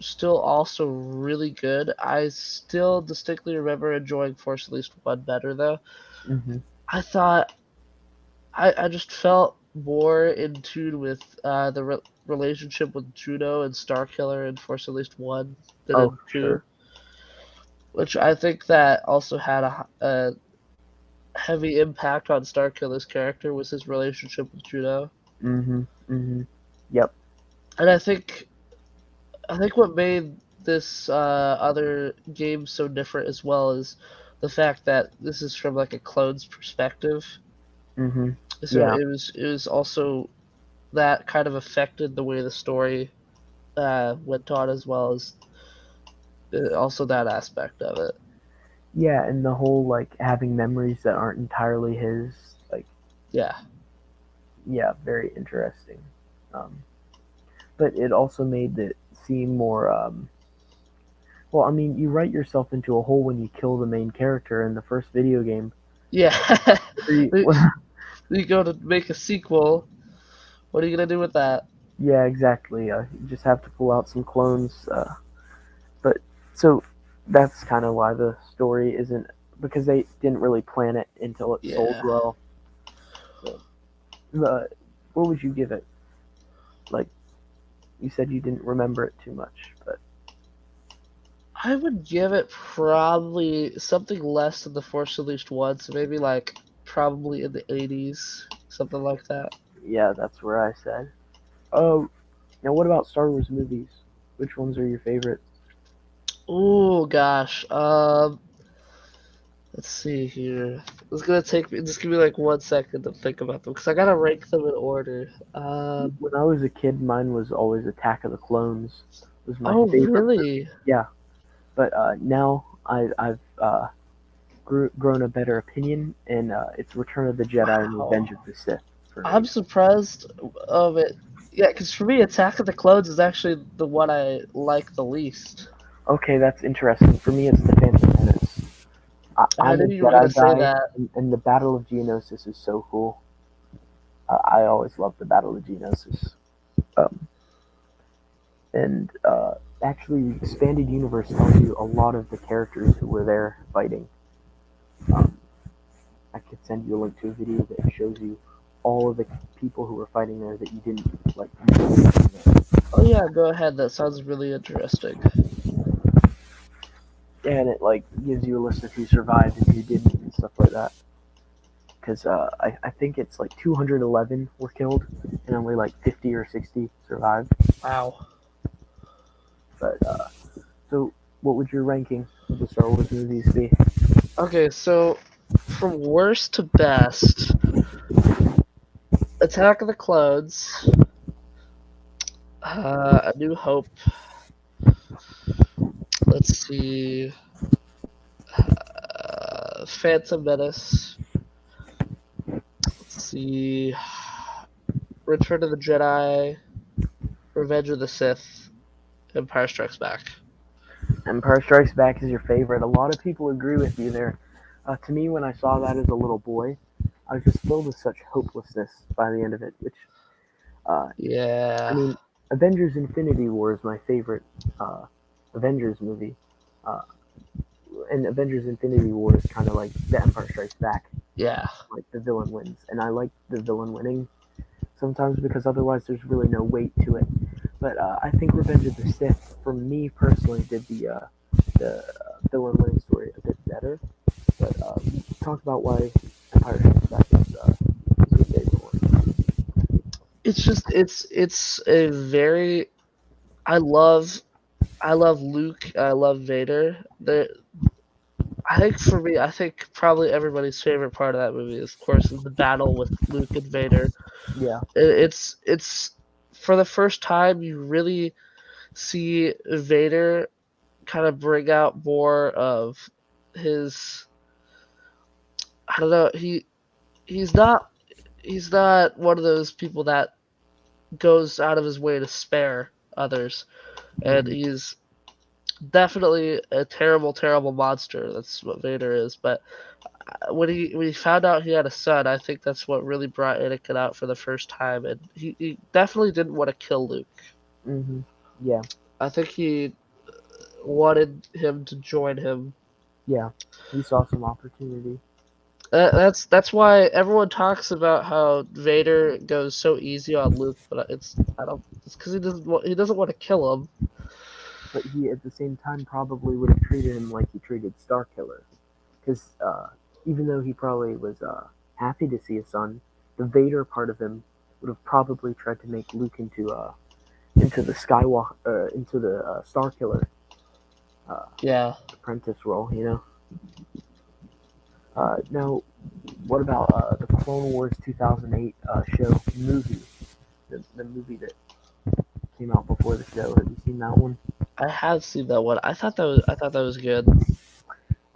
still also really good. I still distinctly remember enjoying Force Unleashed 1 better though. hmm I thought I just felt more in tune with the relationship with Juno and Starkiller in Force Unleashed 1 than Oh, in for 2, sure. which I think that also had a heavy impact on Starkiller's character was his relationship with Juno. hmm Yep. And I think what made this other game so different as well is the fact that this is from like a clone's perspective. hmm So Yeah. it was also that kind of affected the way the story went on as well as also that aspect of it. Yeah, and the whole like having memories that aren't entirely his, like, Yeah, yeah, very interesting. Um, but it also made it seem more. Well, I mean, you write yourself into a hole when you kill the main character in the first video game. yeah. What are you- You go to make a sequel. What are you gonna do with that? yeah, exactly. You just have to pull out some clones. But so that's kind of why the story isn't, because they didn't really plan it until it sold Yeah, well. So, what would you give it? Like you said, you didn't remember it too much, but I would give it probably something less than the Force Unleashed one, so maybe like probably in the 80s, something like that. yeah, that's where I said. Oh, now what about Star Wars movies? Which ones are your favorite? Oh gosh. Let's see here. It's gonna take me just give me like 1 second to think about them because I gotta rank them in order. When I was a kid, mine was always Attack of the Clones. Was my Oh favorite. really? Yeah, but now I've grown a better opinion, and it's Return of the Jedi and Revenge Wow. of the Sith for I'm me. surprised of it. Yeah, because for me, Attack of the Clones is actually the one I like the least. Okay, that's interesting. For me, it's the Phantom Menace. And I I'm a knew you were gonna Jedi say guy, that. and the Battle of Geonosis is so cool. I always loved the Battle of Geonosis. Um, and actually, the expanded universe tells you a lot of the characters who were there fighting. Um, I could send you a link to a video that shows you all of the people who were fighting there that you didn't like. Oh yeah, go ahead. That sounds really interesting. And it like gives you a list of who survived and who didn't and stuff like that. Because I think it's like 211 were killed and only like 50 or 60 survived. Wow. But so, what would your ranking of the Star Wars movies be? Okay, so from worst to best, Attack of the Clones, A New Hope. Let's see, Phantom Menace. Let's see, Return of the Jedi, Revenge of the Sith, Empire Strikes Back. Empire Strikes Back is your favorite. A lot of people agree with you there. To me, when I saw that as a little boy, I was just filled with such hopelessness by the end of it. Which, I Yeah, mean, Avengers: Infinity War is my favorite Avengers movie, uh, and Avengers: Infinity War is kind of like The Empire Strikes Back. yeah. Like the villain wins, and I like the villain winning sometimes because otherwise there's really no weight to it. But I think Revenge of the Sith, for me personally, did the villain winning story a bit better. But talk about why Empire Strikes Back is your favorite one. It's a very I love Luke. I love Vader. I think for me, I think probably everybody's favorite part of that movie is, of course, is the battle with Luke and Vader. Yeah. It's for the first time you really see Vader kind of bring out more of his. I don't know. He's not he's not one of those people that goes out of his way to spare others, and hmm he's definitely a terrible, terrible monster. That's what Vader is. But when he found out he had a son, I think that's what really brought Anakin out for the first time, and he definitely didn't want to kill Luke. Mm-hmm. Yeah. I think he wanted him to join him. Yeah. He saw some opportunity. That's why everyone talks about how Vader goes so easy on Luke, but I don't. It's because he doesn't want to kill him. But he, at the same time, probably would have treated him like he treated Starkiller. Because even though he probably was happy to see his son, the Vader part of him would have probably tried to make Luke into the Skywalker, into the Starkiller Yeah. apprentice role, you know. Now, what about the Clone Wars 2008 show movie? The movie that came out before the show. Have you seen that one? I have seen that one. I thought that was good.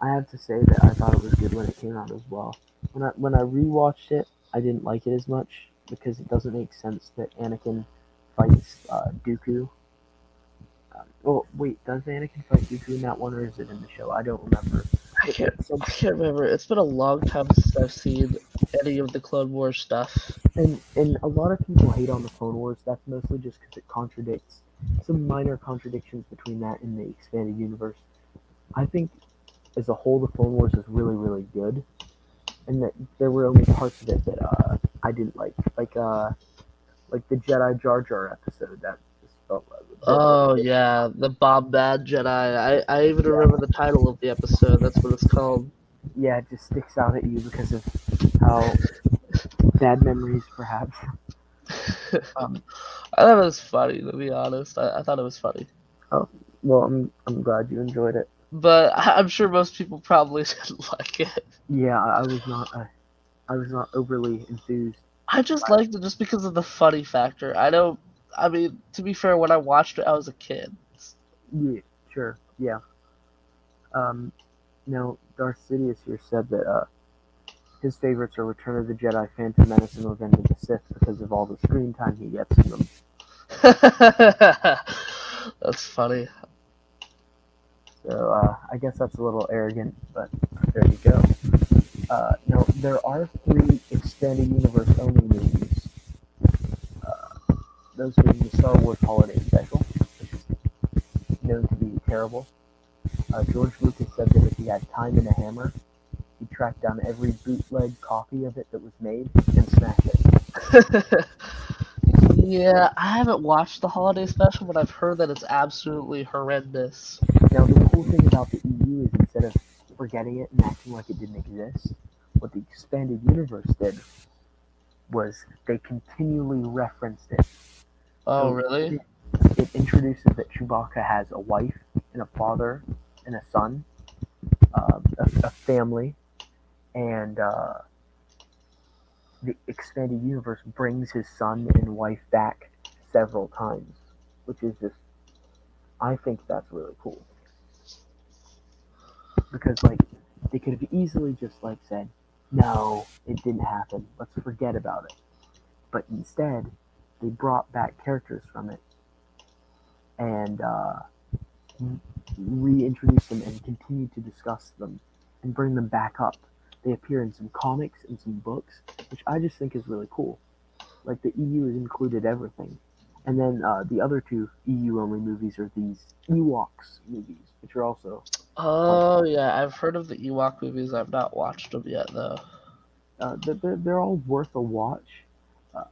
I have to say that I thought it was good when it came out as well. When I rewatched it, I didn't like it as much because it doesn't make sense that Anakin fights Dooku. Well, wait, does Anakin fight Dooku in that one, or is it in the show? I don't remember. I can't. I can't remember. It's been a long time since I've seen any of the Clone Wars stuff. And a lot of people hate on the Clone Wars. That's mostly just because it contradicts some minor contradictions between that and the expanded universe. I think as a whole, the Clone Wars is really, really good, and that there were only parts of it that I didn't like the Jedi Jar Jar episode. That just felt a bit like Oh yeah, the Bob Bad Jedi. I even remember the title of the episode. That's what it's called. yeah, it just sticks out at you because of how bad memories, perhaps. Um, I thought it was funny, to be honest. I thought it was funny. oh, well, I'm glad you enjoyed it. But I'm sure most people probably didn't like it. Yeah, I was not overly enthused. I just liked it just because of the funny factor. I mean, to be fair, when I watched it, I was a kid. Yeah, sure, yeah. Um, now Darth Sidious here said that his favorites are Return of the Jedi, Phantom Menace, and Revenge of the Sith because of all the screen time he gets in them. That's funny. So I guess that's a little arrogant, but there you go. Now, there are 3 expanded universe only movies. Those being the Star Wars Holiday Special, which is known to be terrible. George Lucas said that if he had time and a hammer, he'd track down every bootleg copy of it that was made and smash it. Yeah, I haven't watched the holiday special, but I've heard that it's absolutely horrendous. Now, the cool thing about the EU is instead of forgetting it and acting like it didn't exist, what the expanded universe did was they continually referenced it. Oh, So really? it introduces that Chewbacca has a wife and a father and a son, a family, and the expanded universe brings his son and wife back several times, which is just, I think that's really cool. Because, like, they could have easily just, like, said, no, it didn't happen, let's forget about it. But instead, they brought back characters from it and reintroduced them and continue to discuss them and bring them back up. They appear in some comics and some books, which I just think is really cool. Like, the EU has included everything. And then the other 2 EU only movies are these Ewoks movies, which are also Oh, yeah, I've heard of the Ewok movies. I've not watched them yet, though. they're all worth a watch.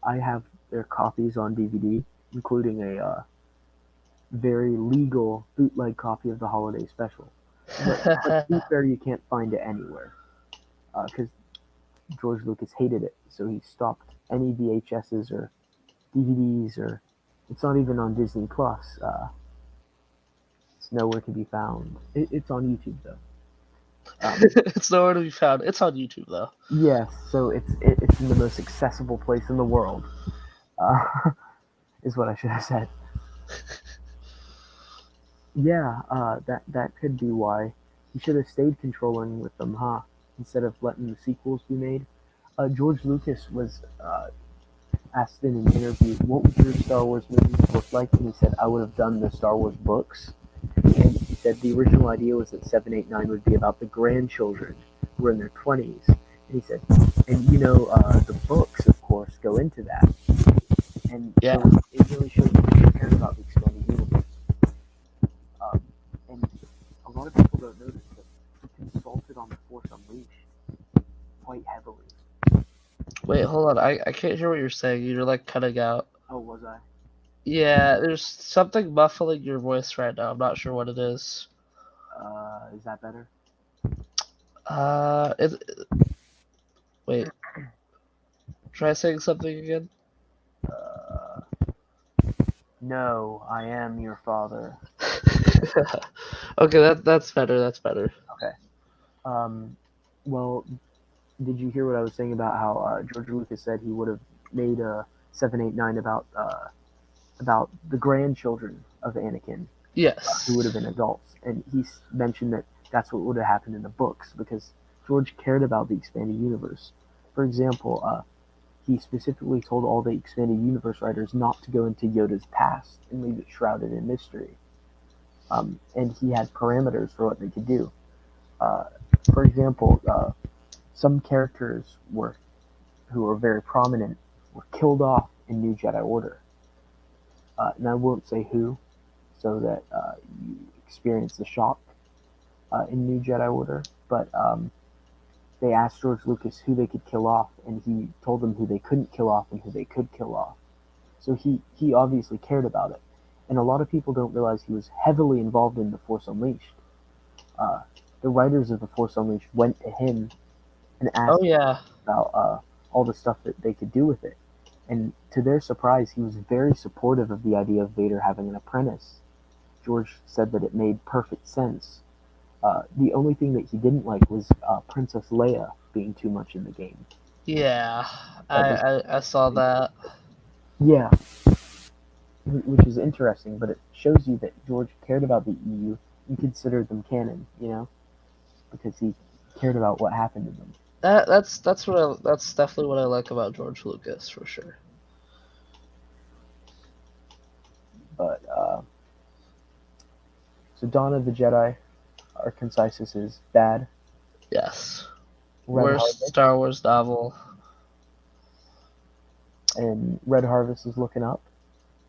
I have their copies on DVD, including a very legal bootleg copy of the holiday special. But to be fair, you can't find it anywhere because George Lucas hated it, so he stopped any VHSs or DVDs, or it's not even on Disney Plus. It's nowhere to be found. It's on YouTube though. It's nowhere to be found. It's on YouTube, though. Yes, so it's in the most accessible place in the world. Uh, is what I should have said. Yeah, that could be why he should have stayed controlling with them, huh? Instead of letting the sequels be made. George Lucas was asked in an interview, "What would your Star Wars movies look like?" And he said, "I would have done the Star Wars books." And he said the original idea was that 789 would be about the grandchildren who were in their 20s. And he said, and the books, of course, go into that. And Yeah. so it really shows that he cares about the expanded universe. And a lot of people don't notice that he consulted on the Force Unleashed quite heavily. Wait, hold on. I can't hear what you're saying. You're like cutting out. Oh, was I? Yeah, there's something muffling your voice right now. I'm not sure what it is. Is that better? It, wait. Try saying something again. Uh, no, I am your father. Okay, that's better. That's better. Okay. Well, did you hear what I was saying about how George Lucas said he would have made a 789 about the grandchildren of Anakin, who would have Yes. been adults, and he mentioned that that's what would have happened in the books because George cared about the expanded universe. For example, he specifically told all the expanded universe writers not to go into Yoda's past and leave it shrouded in mystery. And he had parameters for what they could do. Uh, for example, some characters who were very prominent were killed off in New Jedi Order. And I won't say who, so that you experience the shock in New Jedi Order. But they asked George Lucas who they could kill off, and he told them who they couldn't kill off and who they could kill off. So he obviously cared about it. And a lot of people don't realize he was heavily involved in The Force Unleashed. The writers of The Force Unleashed went to him and Oh asked yeah. about all the stuff that they could do with it. And to their surprise, he was very supportive of the idea of Vader having an apprentice. George said that it made perfect sense. The only thing that he didn't like was Princess Leia being too much in the game. Yeah. Uh, I saw that. yeah, which is interesting, but it shows you that George cared about the EU and considered them canon, because he cared about what happened to them. That's that's definitely what I like about George Lucas for sure. But so Dawn of the Jedi, our concisus is bad. Yes. Red Worst Harvest, Star Wars novel. and Red Harvest is looking up,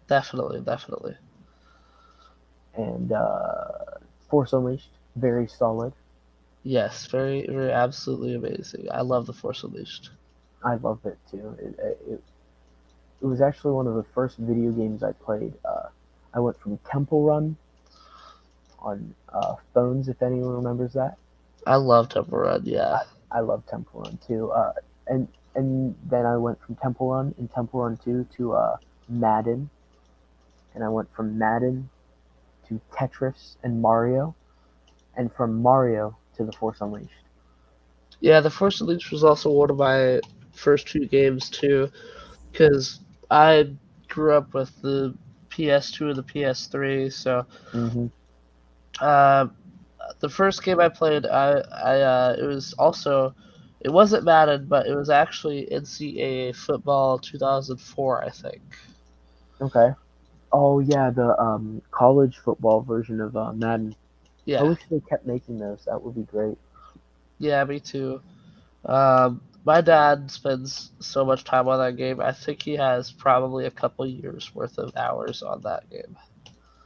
Definitely, definitely. and Force Unleashed, very solid. Yes, very, very absolutely amazing. I love The Force Unleashed. I loved it too. It was actually one of the first video games I played. I went from Temple Run on phones, if anyone remembers that. I love Temple Run, yeah. I love Temple Run too. And then I went from Temple Run and Temple Run 2 to Madden, and I went from Madden to Tetris and Mario, and from Mario to The Force Unleashed. Yeah, The Force Unleashed was also one of my first two games too, because I grew up with the PS2 and the PS3, so Mm-hmm. uh, the first game I played, it was also, it wasn't Madden, but it was actually NCAA football 2004, I think. Okay. Oh yeah, the college football version of Madden. I Yeah, wish they kept making those. That would be great. yeah, me too. My dad spends so much time on that game. I think he has probably a couple years worth of hours on that game.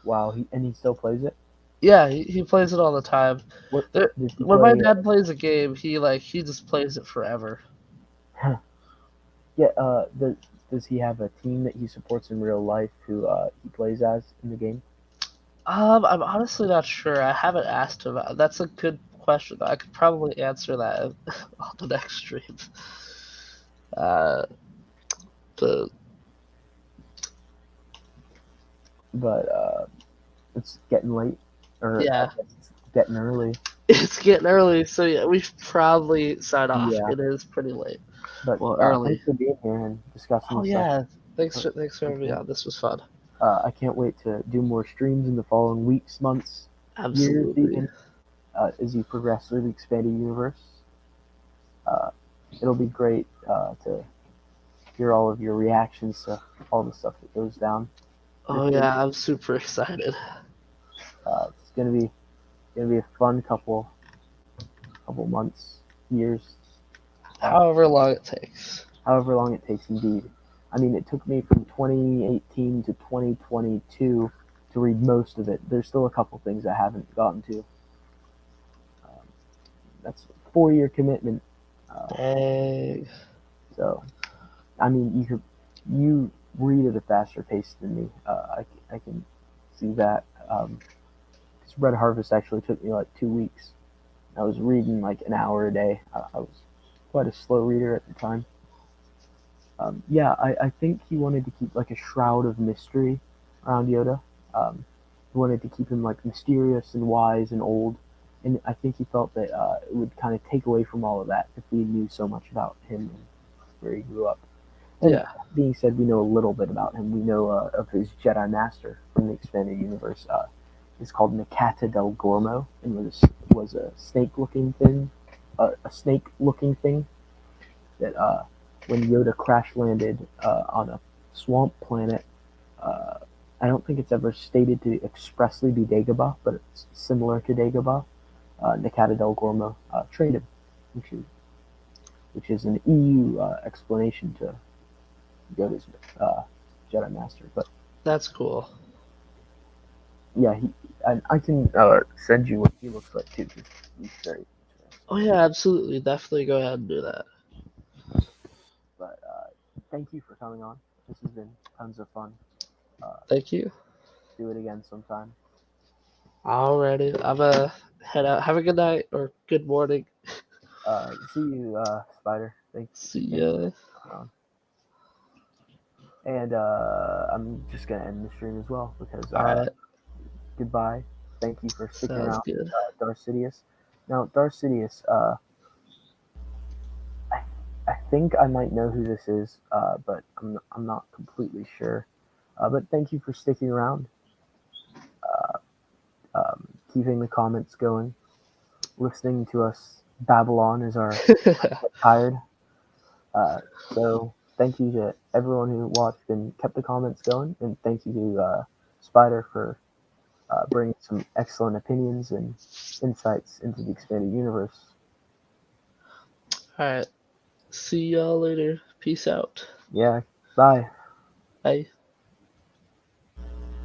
Wow, he still plays it. Yeah, he plays it all the time. What does he When my play? dad plays a game, he just plays it forever. Yeah. Does he have a team that he supports in real life who he plays as in the game? I'm honestly not sure. I haven't asked him. That's a good question. I could probably answer that on the next stream. Uh, but But it's getting late, or I yeah, guess it's getting early. it's getting early, so yeah, we should probably sign off. Yeah. It is pretty late. But Well, early. thanks for being here and discussing Oh this stuff. yeah, thanks for having me Okay. on. This was fun. I can't wait to do more streams in the following weeks, months, years, Absolutely. even as you progress through the expanded universe. Uh, it'll be great to hear all of your reactions to all the stuff that goes down. Oh yeah, I'm super excited. It's gonna be a fun couple months, years, However long it takes. however long it takes. Indeed, I mean, it took me from 2018 to 2022 to read most of it. There's still a couple things I haven't gotten to. Um, that's a 4 year commitment. Dang. So, I mean, you read at a faster pace than me. I can see that. Because Red Harvest actually took me like 2 weeks. I was reading like an hour a day. I was quite a slow reader at the time. Yeah, I think he wanted to keep like a shroud of mystery around Yoda. He wanted to keep him like mysterious and wise and old, and I think he felt that it would kind of take away from all of that if we knew so much about him and where he grew up. And Yeah. that being said, we know a little bit about him. We know of his Jedi Master from the expanded universe. It's called Nakata del Gormo, and was a snake-looking thing, a snake-looking thing that when Yoda crash landed on a swamp planet, uh, I don't think it's ever stated to expressly be Dagobah, but it's similar to Dagobah. Nakata del Gormo trained him, which is an EU explanation to Yoda's uh, Jedi Master. But That's cool. yeah, I can send you what he looks like too, because he's very interesting. Oh yeah, absolutely. Definitely go ahead and do that. But thank you for coming on. This has been tons of fun. Uh, Thank you. do it again sometime. Alrighty. I'm gonna head out. Have a good night or good morning. See you, Spider. See Thank you ya. for coming on. And I'm just gonna end the stream as well because Alright. goodbye. Thank you for sticking Sounds around, good. Darth Sidious. Now, Darth Sidious, I, I think I might know who this is, but I'm not completely sure. But thank you for sticking around, keeping the comments going, listening to us babble as our tired. Uh, so thank you to everyone who watched and kept the comments going, and thank you to Spider for bringing some excellent opinions and insights into the expanded universe. Alright. See y'all later. Peace out. Yeah, bye. Bye.